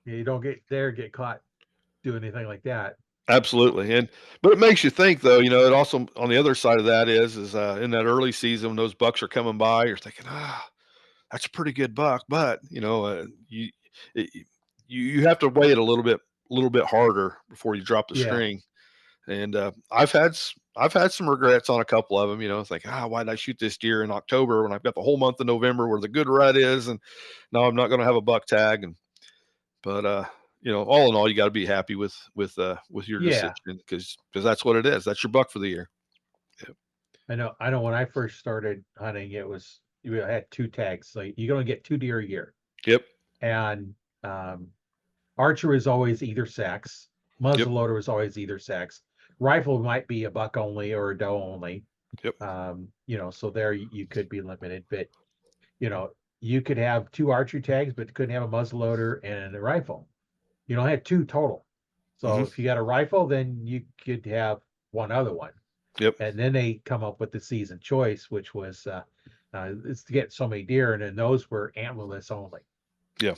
You don't get caught doing anything like that. Absolutely. But it makes you think though, it also on the other side of that is in that early season when those bucks are coming by, you're thinking, that's a pretty good buck, but it, you have to wait a little bit harder before you drop the Yeah, string. And I've had some regrets on a couple of them. It's like, why did I shoot this deer in October when I've got the whole month of November where the good rut is, and now I'm not going to have a buck tag. But all in all, you got to be happy with your yeah. decision because that's what it is. That's your buck for the year. Yep. I know when I first started hunting, it was you had two tags. So you can only get two deer a year. Yep. And um, archer is always either sex. Yep. Muzzleloader is always either sex. Rifle might be a buck only or a doe only. Yep. So there you could be limited, but you know, you could have two archery tags, but couldn't have a muzzleloader and a rifle. You don't have two total. So Hmm. if you got a rifle, then you could have one other one. Yep. And then they come up with the season choice, which was it's to get so many deer, and then those were antlerless only. Yeah.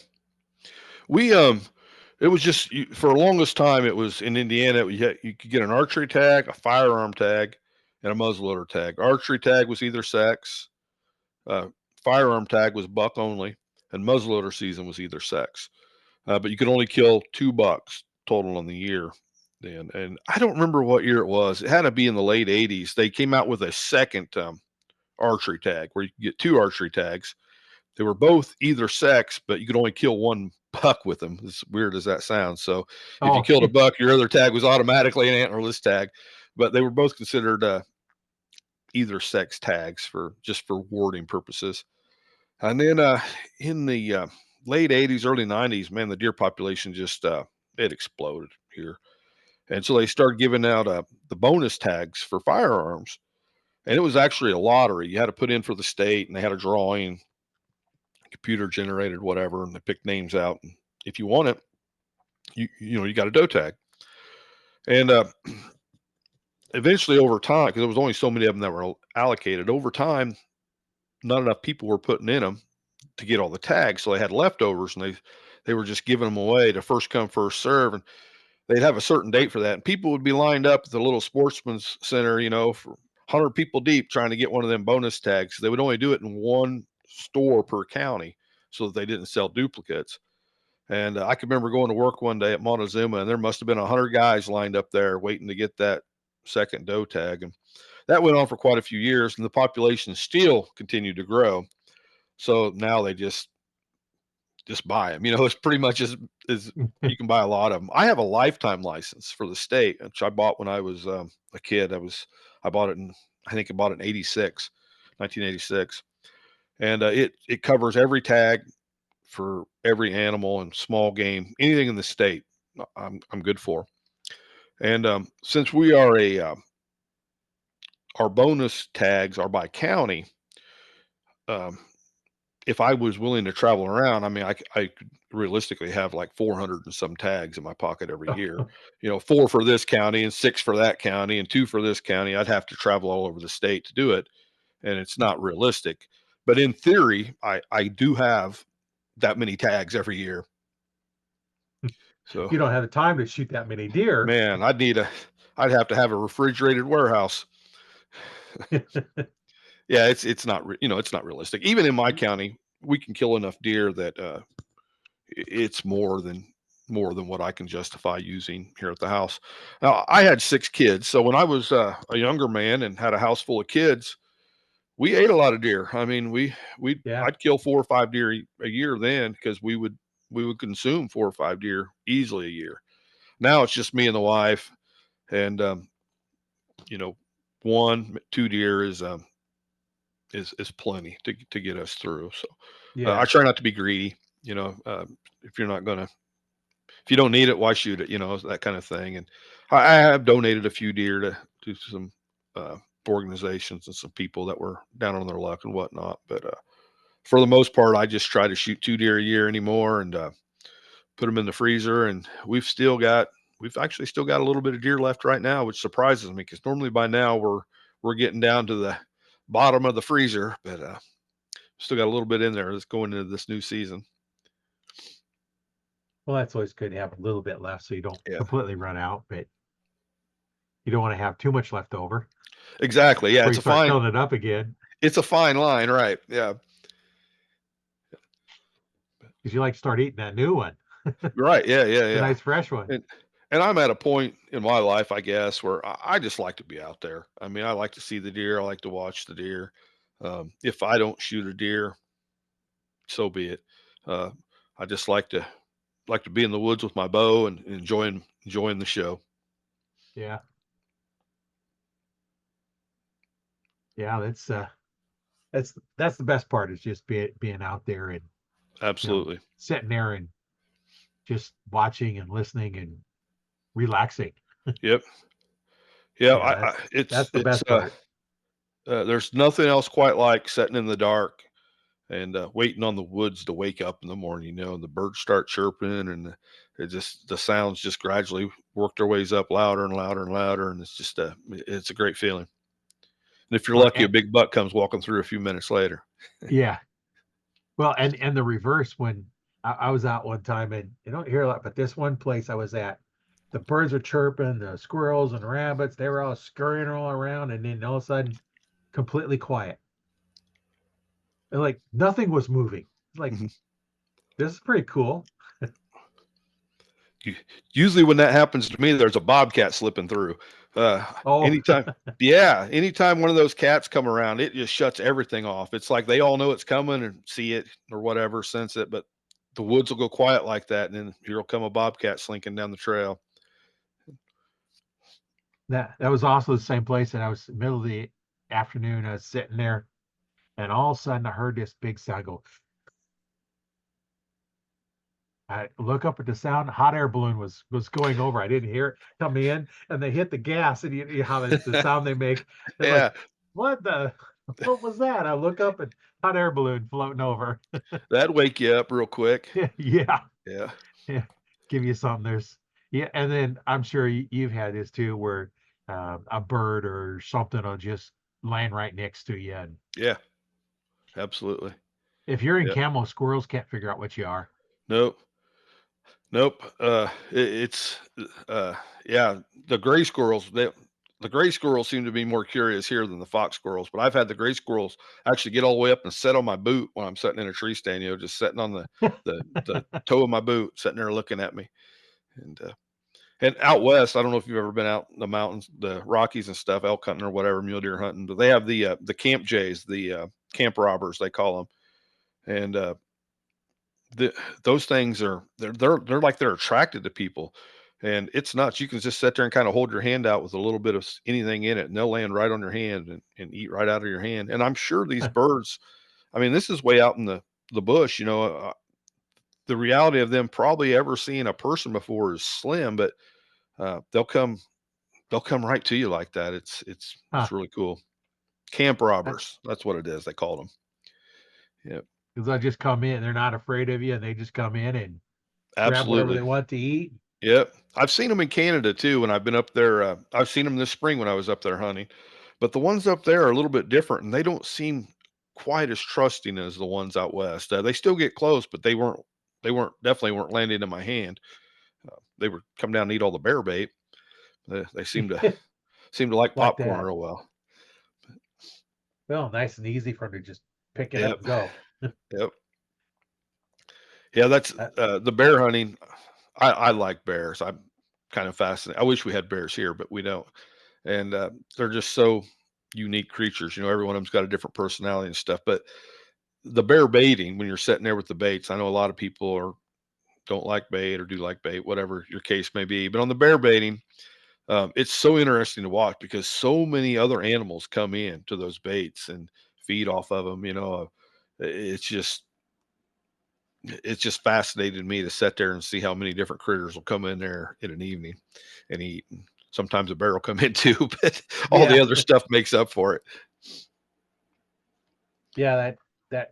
We it was just for the longest time. It was in Indiana. You could get an archery tag, a firearm tag, and a muzzleloader tag. Archery tag was either sex. Uh, Firearm tag was buck only, and muzzleloader season was either sex. But you could only kill two bucks total on the year. And I don't remember what year it was. It had to be in the late '80s. They came out with a second archery tag where you could get two archery tags. They were both either sex, but you could only kill one buck with them. As weird as that sounds. So if you Oh, killed a buck, your other tag was automatically an antlerless tag. But they were both considered either sex tags for just for warding purposes. And then in the late '80s, early '90s, man, the deer population just it exploded here, and so they started giving out the bonus tags for firearms, and it was actually a lottery. You had to put in for the state, and they had a drawing, computer generated, whatever, and they picked names out. And if you won it, you got a doe tag, and eventually over time, because there was only so many of them that were allocated over time, not enough people were putting in them to get all the tags, so they had leftovers, and they were just giving them away to first come first serve, and they'd have a certain date for that, and people would be lined up at the little sportsman's center, for 100 people deep trying to get one of them bonus tags. They would only do it in one store per county so that they didn't sell duplicates. And I can remember going to work one day at Montezuma, and there must have been 100 guys lined up there waiting to get that second doe tag, and that went on for quite a few years, and the population still continued to grow. So now they just buy them. It's pretty much as you can buy a lot of them. I have a lifetime license for the state, which I bought when I was a kid. I bought it in I think I bought it in 1986, and it covers every tag for every animal and small game, anything in the state. I'm good for. And since we are our bonus tags are by county. Um, if I was willing to travel around, I mean, I could realistically have like 400 and some tags in my pocket every year. Four for this county and six for that county and two for this county. I'd have to travel all over the state to do it, and it's not realistic. But in theory, I do have that many tags every year. So, you don't have the time to shoot that many deer. man, I'd have to have a refrigerated warehouse. Yeah, it's not it's not realistic. Even in my county, we can kill enough deer that it's more than what I can justify using here at the house. Now, I had 6 kids, so when I was a younger man and had a house full of kids, we ate a lot of deer. I mean, we Yeah. I'd kill 4 or 5 deer a year then because we would consume 4 or 5 deer easily a year. Now it's just me and the wife, and you know, 1, 2 deer is plenty to get us through. So I Yeah. try not to be greedy. If you're not gonna if you don't need it, why shoot it? That kind of thing. And I have donated a few deer to some uh, organizations and some people that were down on their luck and whatnot. But for the most part, I just try to shoot 2 deer a year anymore. And put them in the freezer, and we've actually still got a little bit of deer left right now, which surprises me because normally by now we're getting down to the bottom of the freezer, but still got a little bit in there that's going into this new season. Well, that's always good to have a little bit left so you don't Yeah, completely run out, but you don't want to have too much left over exactly. Yeah, before you start filling it up again it's a fine line, right? Yeah, because you like to start eating that new one, right. Yeah, yeah, the yeah. nice fresh one. And and I'm at a point in my life, I guess, where I just like to be out there. I mean, I like to see the deer. I like to watch the deer. If I don't shoot a deer, so be it. Uh, I just like to be in the woods with my bow and enjoying the show. Yeah, yeah, that's the best part is just being out there and Absolutely. sitting there and just watching and listening and relaxing. Yep. Yeah. Yeah, I that's the best part. there's nothing else quite like sitting in the dark and waiting on the woods to wake up in the morning. You know, the birds start chirping, and the sounds just gradually work their ways up louder and louder and louder, and it's a great feeling. And if you're Well, lucky, a big buck comes walking through a few minutes later. yeah, well, and the reverse when I was out one time and you don't hear a lot, but this one place I was at, the birds were chirping, the squirrels and rabbits, they were all scurrying all around, and then all of a sudden, completely quiet. And like nothing was moving. It's like Mhm. this is pretty cool. U- Usually, when that happens to me, there's a bobcat slipping through. Oh, Anytime, yeah, anytime one of those cats come around, it just shuts everything off. It's like they all know it's coming and see it or whatever, sense it, but the woods will go quiet like that, and then here'll come a bobcat slinking down the trail. that was also the same place, and I was middle of the afternoon. I was sitting there, and all of a sudden I heard this big sound go. I look up at the sound. Hot air balloon was going over. I didn't hear it come in, and they hit the gas, and you how the sound they make. It's like, Yeah, what the? What was that? I look up and hot air balloon floating over. that'd wake you up real quick. Yeah, Yeah, yeah. Give you something. There's yeah, and then I'm sure you've had this too, where a bird or something will just land right next to you, and yeah, absolutely. if you're in Yeah, camo, squirrels can't figure out what you are. nope, nope. It's uh, yeah, the gray squirrels. The gray squirrels seem to be more curious here than the fox squirrels. But I've had the gray squirrels actually get all the way up and sit on my boot when I'm sitting in a tree stand. You know, just sitting on the toe of my boot, sitting there looking at me. And out west, I don't know if you've ever been out in the mountains, the Rockies and stuff, elk hunting or whatever, mule deer hunting. But they have the camp jays, the camp robbers they call them, and the, those things are they're like they're attracted to people, and it's nuts. You can just sit there and kind of hold your hand out with a little bit of anything in it, and they'll land right on your hand and eat right out of your hand. And I'm sure these birds, I mean, this is way out in the bush, you know. The reality of them probably ever seeing a person before is slim, but they'll come right to you like that. Huh. It's really cool. Camp robbers, that's what it is. They call them. Yeah, Because they'll just come in. They're not afraid of you, and they just come in and grab whatever absolutely. they want to eat. Yep. I've seen them in Canada too when I've been up there. I've seen them this spring when I was up there hunting, but the ones up there are a little bit different, and they don't seem quite as trusting as the ones out west. They still get close, but they weren't definitely weren't landing in my hand. They were come down and eat all the bear bait. They seem to like Like popcorn that. real well. Well, nice and easy for them to just pick it up Yep. and go. Yep. Yeah, that's Uh, the bear hunting. I like bears. I'm kind of fascinated. I wish we had bears here, but we don't. And they're just so unique creatures. You know, every one of them's got a different personality and stuff. But the bear baiting, when you're sitting there with the baits, I know a lot of people are don't like bait or do like bait, whatever your case may be. But on the bear baiting, it's so interesting to watch because so many other animals come in to those baits and feed off of them. You know, it's just it's just fascinated me to sit there and see how many different critters will come in there in an evening and eat. And sometimes a bear will come in too, but all the yeah, other stuff makes up for it. yeah. That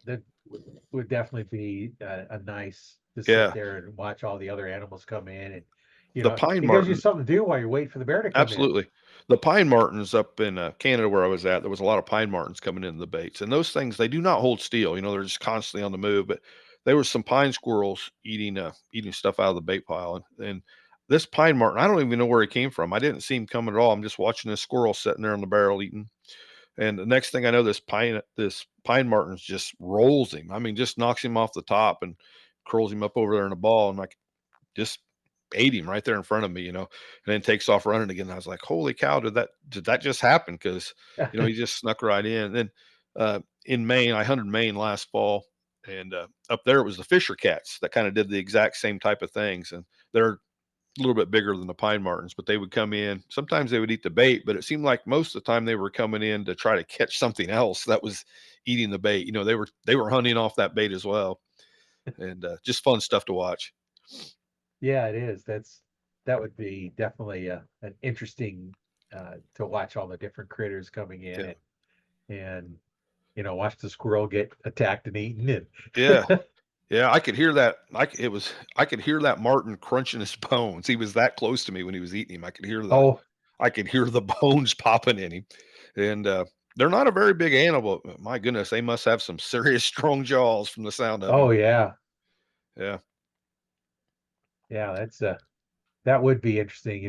would definitely be a nice. just sit Yeah. there and watch all the other animals come in, and The pine it gives you marten. something to do while you're waiting for the bear to come in. Absolutely. The pine martens up in, Canada where I was at, there was a lot of pine martens coming into the baits, and those things, they do not hold still, they're just constantly on the move, but there was some pine squirrels eating stuff out of the bait pile, and this pine marten, I don't even know where he came from. I didn't see him coming at all. I'm just watching this squirrel sitting there on the barrel eating, and the next thing I know, this pine martens just rolls him. I mean, just knocks him off the top and curls him up over there in a ball, and like just ate him right there in front of me, and then takes off running again. I was like, "Holy cow, did that just happen?" Because he just snuck right in. Then in Maine, I hunted Maine last fall, and up there it was the fisher cats that kind of did the exact same type of things, and they're a little bit bigger than the pine martens, but they would come in. Sometimes they would eat the bait, but it seemed like most of the time they were coming in to try to catch something else that was eating the bait. They were hunting off that bait as well, and just fun stuff to watch. Yeah, it is. That would be definitely an interesting to watch all the different critters coming in, Yeah. and watch the squirrel get attacked and eaten. Yeah. And Yeah, I could hear that. I could hear that marten crunching his bones. He was that close to me when he was eating him. oh, I could hear the bones popping in him. And they're not a very big animal. But my goodness, they must have some serious strong jaws from the sound of him. oh yeah, Yeah. yeah. That would be interesting.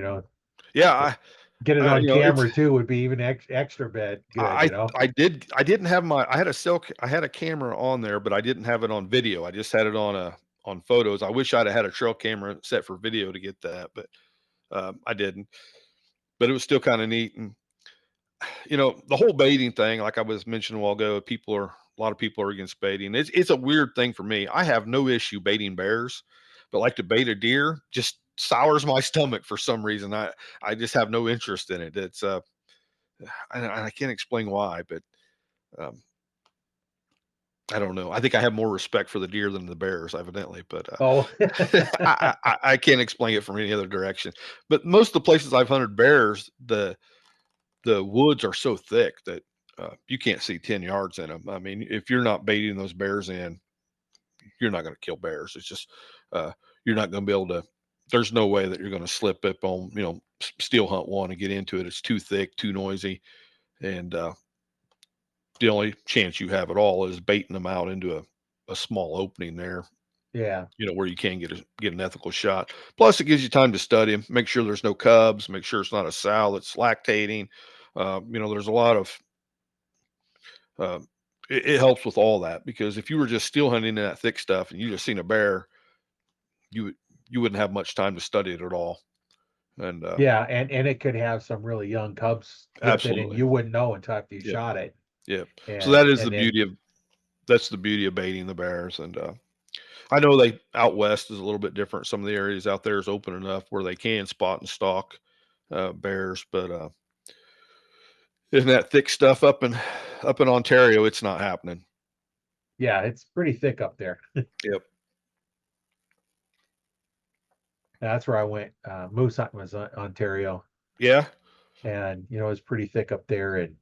Yeah, Get it on it's camera too would be even extra bad good. I didn't have my I had a camera on there, but I didn't have it on video. I just had it on photos. I wish I'd have had a trail camera set for video to get that, but I didn't. But it was still kind of neat. And the whole baiting thing, like I was mentioning a while ago, a lot of people are against baiting. It's a weird thing for me. I have no issue baiting bears, but like to bait a deer just sours my stomach for some reason. I just have no interest in it. It's I can't explain why, but um, I don't know. I think I have more respect for the deer than the bears, evidently, but Oh, I can't explain it from any other direction. But most of the places I've hunted bears, the woods are so thick that you can't see 10 yards in them. I mean, if you're not baiting those bears in, you're not going to kill bears. It's just uh, you're not going to be able to. There's no way that you're going to slip up on steel hunt one and get into it. It's too thick, too noisy, and the only chance you have at all is baiting them out into a small opening there. yeah, Where you can get an ethical shot. Plus, it gives you time to study them, make sure there's no cubs, make sure it's not a sow that's lactating. There's a lot of uh, it helps with all that because if you were just steel hunting in that thick stuff and you just seen a bear, you would you wouldn't have much time to study it at all. And yeah, and it could have some really young cubs with it, and absolutely, you wouldn't know until after you yep, shot it, yep. So and that is and the then beauty of that's the beauty of baiting the bears. And I know they out west is a little bit different. Some of the areas out there is open enough where they can spot and stalk bears, but isn't that thick stuff up in Ontario? It's not happening. yeah, it's pretty thick up there. Yep. That's where I went. Moose hunting was Ontario, Yeah. and it was pretty thick up there, and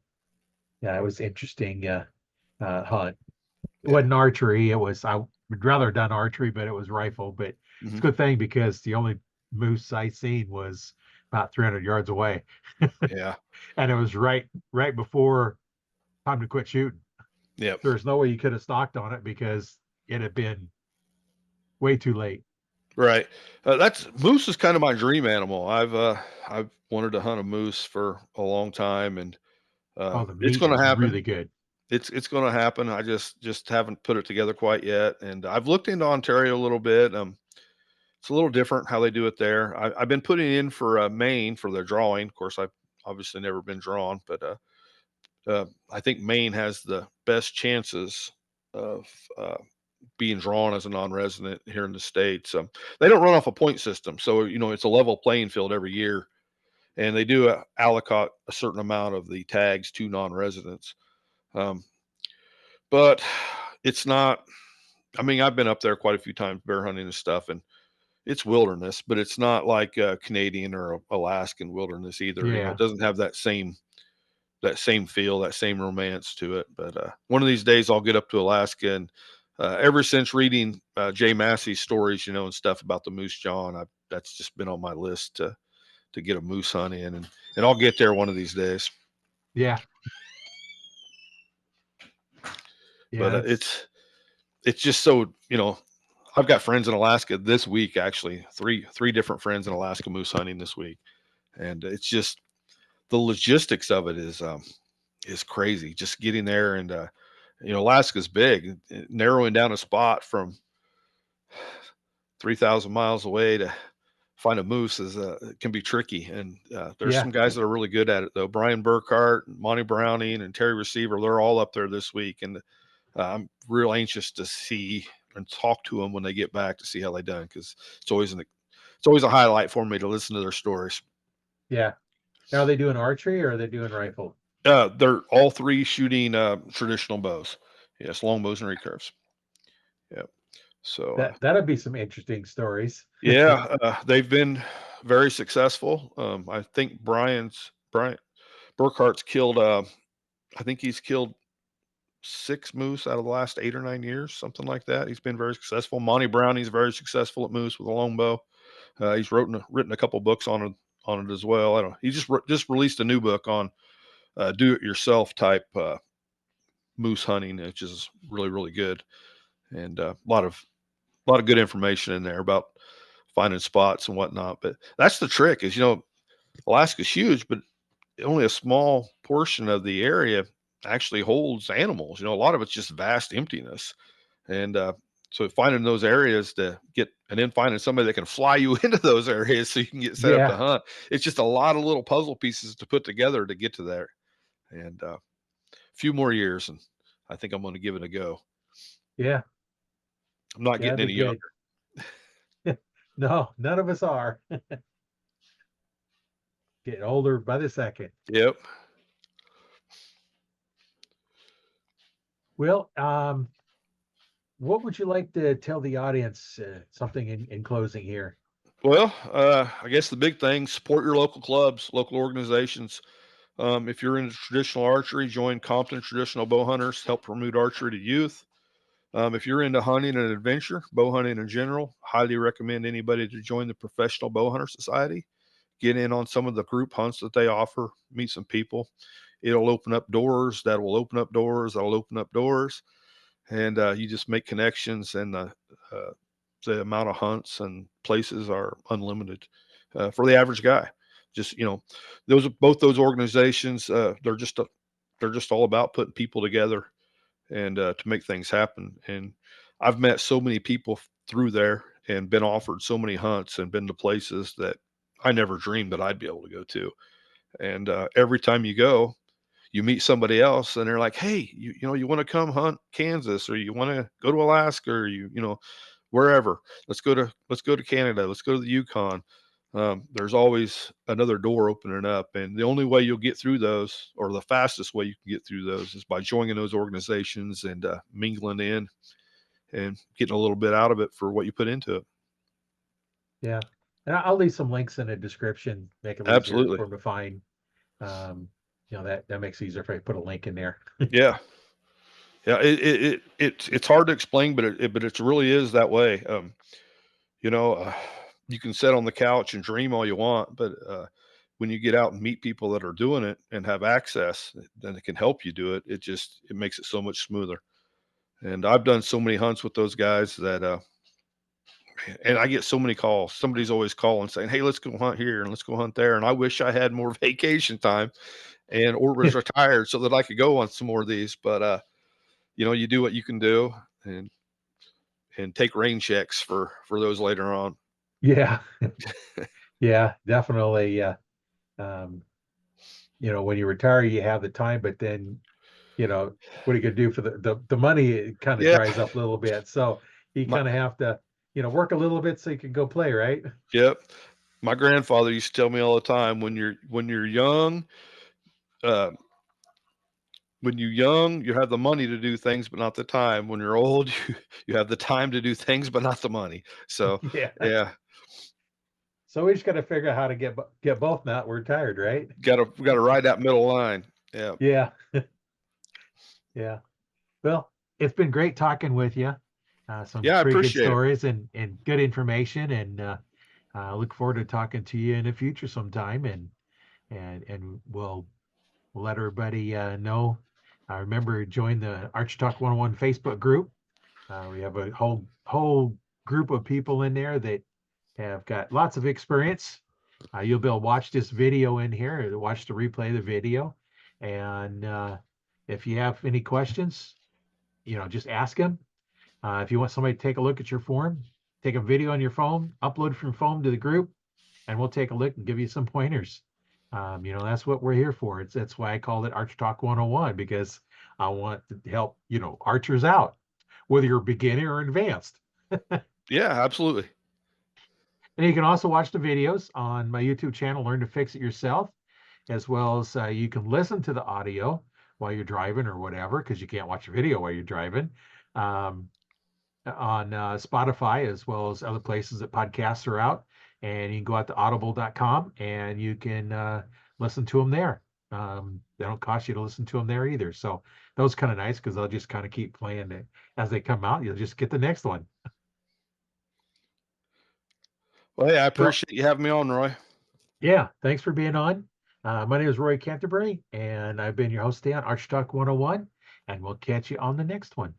yeah, it was interesting hunt. It Yeah. wasn't archery. I would rather have done archery, but it was rifle. But it's a Hmm. good thing because the only moose I seen was about 300 yards away, Yeah. and it was right before time to quit shooting. Yep. There's no way you could have stalked on it because it had been way too late. Right. That's moose is kind of my dream animal. I've wanted to hunt a moose for a long time, and Oh, the it's meat going to is happen. really good. It's going to happen. I just haven't put it together quite yet, and I've looked into Ontario a little bit. It's a little different how they do it there. I've been putting in for Maine for their drawing. Of course, I've obviously never been drawn, but I think Maine has the best chances of being drawn as a non-resident here in the states. They don't run off a point system, so it's a level playing field every year, and they do allocate a certain amount of the tags to non-residents. Um, but it's not. I mean, I've been up there quite a few times bear hunting and stuff, and it's wilderness, but it's not like Canadian or Alaskan wilderness either. It Yeah. doesn't have that same feel, that same romance to it. But one of these days, I'll get up to Alaska and ever since reading Jay Massey's stories, and stuff about the Moose Jaw, that's just been on my list to get a moose hunt in, and I'll get there one of these days. Yeah. But Yeah. it's just so I've got friends in Alaska this week, actually three different friends in Alaska moose hunting this week, and it's just the logistics of it is crazy. Just getting there, and Alaska's big. Narrowing down a spot from 3,000 miles away to find a moose can be tricky, and there's Yeah. some guys that are really good at it though. Brian Burkhart, Monty Browning, and Terry Receiver, they're all up there this week, and I'm real anxious to see and talk to them when they get back to see how they done, because it's always a highlight for me to listen to their stories. Yeah. Now, are they doing archery or are they doing rifle? They're all three shooting traditional bows. Yes, longbows and recurves. Yep. So That'd be some interesting stories. yeah, they've been very successful. I think Brian Burkhart's killed. I think he's killed 6 moose out of the last 8 or 9 years, something like that. He's been very successful. Monty Brown, he's very successful at moose with a longbow. He's written a couple books on it as well. I don't. He just released a new book on do it yourself type moose hunting, which is really really good, and a lot of good information in there about finding spots and whatnot. But that's the trick is, Alaska's huge, but only a small portion of the area actually holds animals. A lot of it's just vast emptiness. And so finding those areas to get, and then finding somebody that can fly you into those areas so you can get set up to Yeah. hunt. It's just a lot of little puzzle pieces to put together to get to there. And a few more years, and I think I'm going to give it a go. Yeah. I'm not Yeah. getting That'd be any younger. good. No, none of us are. Getting older by the second. Yep. Well, what would you like to tell the audience? Something in closing here. Well, I guess the big thing: support your local clubs, local organizations. If you're into traditional archery, join Compton Traditional Bow Hunters. Help promote archery to youth. If you're into hunting and adventure, bow hunting in general, highly recommend anybody to join the Professional Bow Hunter Society. Get in on some of the group hunts that they offer, meet some people. It'll open up doors. That will open up doors. That'll open up doors. And you just make connections, and the amount of hunts and places are unlimited for the average guy. Just both those organizations, they're just all about putting people together and to make things happen. And I've met so many people through there and been offered so many hunts and been to places that I never dreamed that I'd be able to go to. And every time you go, you meet somebody else, and they're like, "Hey, you want to come hunt Kansas, or you want to go to Alaska, or wherever. Let's go to Canada. Let's go to the Yukon." There's always another door opening up, and the only way you'll get through those, or the fastest way you can get through those, is by joining those organizations and mingling in and getting a little bit out of it for what you put into it. Yeah. And I'll leave some links in the description, make it easier Absolutely. for them to find. Um, that makes it easier if I put a link in there. Yeah. Yeah. It's hard to explain, but it really is that way. You know, uh, you can sit on the couch and dream all you want, but when you get out and meet people that are doing it and have access, then it can help you do it. It makes it so much smoother. And I've done so many hunts with those guys that, and I get so many calls. Somebody's always calling saying, "Hey, let's go hunt here and let's go hunt there." And I wish I had more vacation time and or was retired so that I could go on some more of these. But you do what you can do, and take rain checks for those later on. Yeah. Yeah, definitely. Um, when you retire, you have the time, but then, what are you gonna do for the money? It kind of Yeah. dries up a little bit. So you My kind of have to, work a little bit so you can go play, right? Yep. My grandfather used to tell me all the time, when you're young, uh, you have the money to do things, but not the time. When you're old, you have the time to do things, but not the money. So Yeah. yeah, So we just got to figure out how to get both now that we're tired, right? we gotta ride that middle line. Yeah. Yeah. Yeah. Well, it's been great talking with you. Some Yeah, I pretty good appreciate it. stories and good information, and look forward to talking to you in the future sometime, and we'll let everybody know. Remember, join the Arch Talk 101 Facebook group. We have a whole group of people in there that have got lots of experience. You'll be able to watch this video in here, or watch the replay of the video, and if you have any questions, just ask them. If you want somebody to take a look at your form, take a video on your phone, upload from your phone to the group, and we'll take a look and give you some pointers. That's what we're here for. That's why I called it Arch Talk 101, because I want to help, archers out, whether you're beginner or advanced. Yeah, absolutely. And you can also watch the videos on my YouTube channel, Learn to Fix It Yourself, as well as you can listen to the audio while you're driving or whatever, because you can't watch a video while you're driving. Um, on Spotify, as well as other places that podcasts are out. And you can go out to audible.com and you can listen to them there. They don't cost you to listen to them there either. So those kind of nice, because they'll just kind of keep playing it as they come out. You'll just get the next one. Well, hey, I Well, appreciate you having me on, Roy. yeah, thanks for being on. My name is Roy Canterbury, and I've been your host today on Arch Talk 101, and we'll catch you on the next one.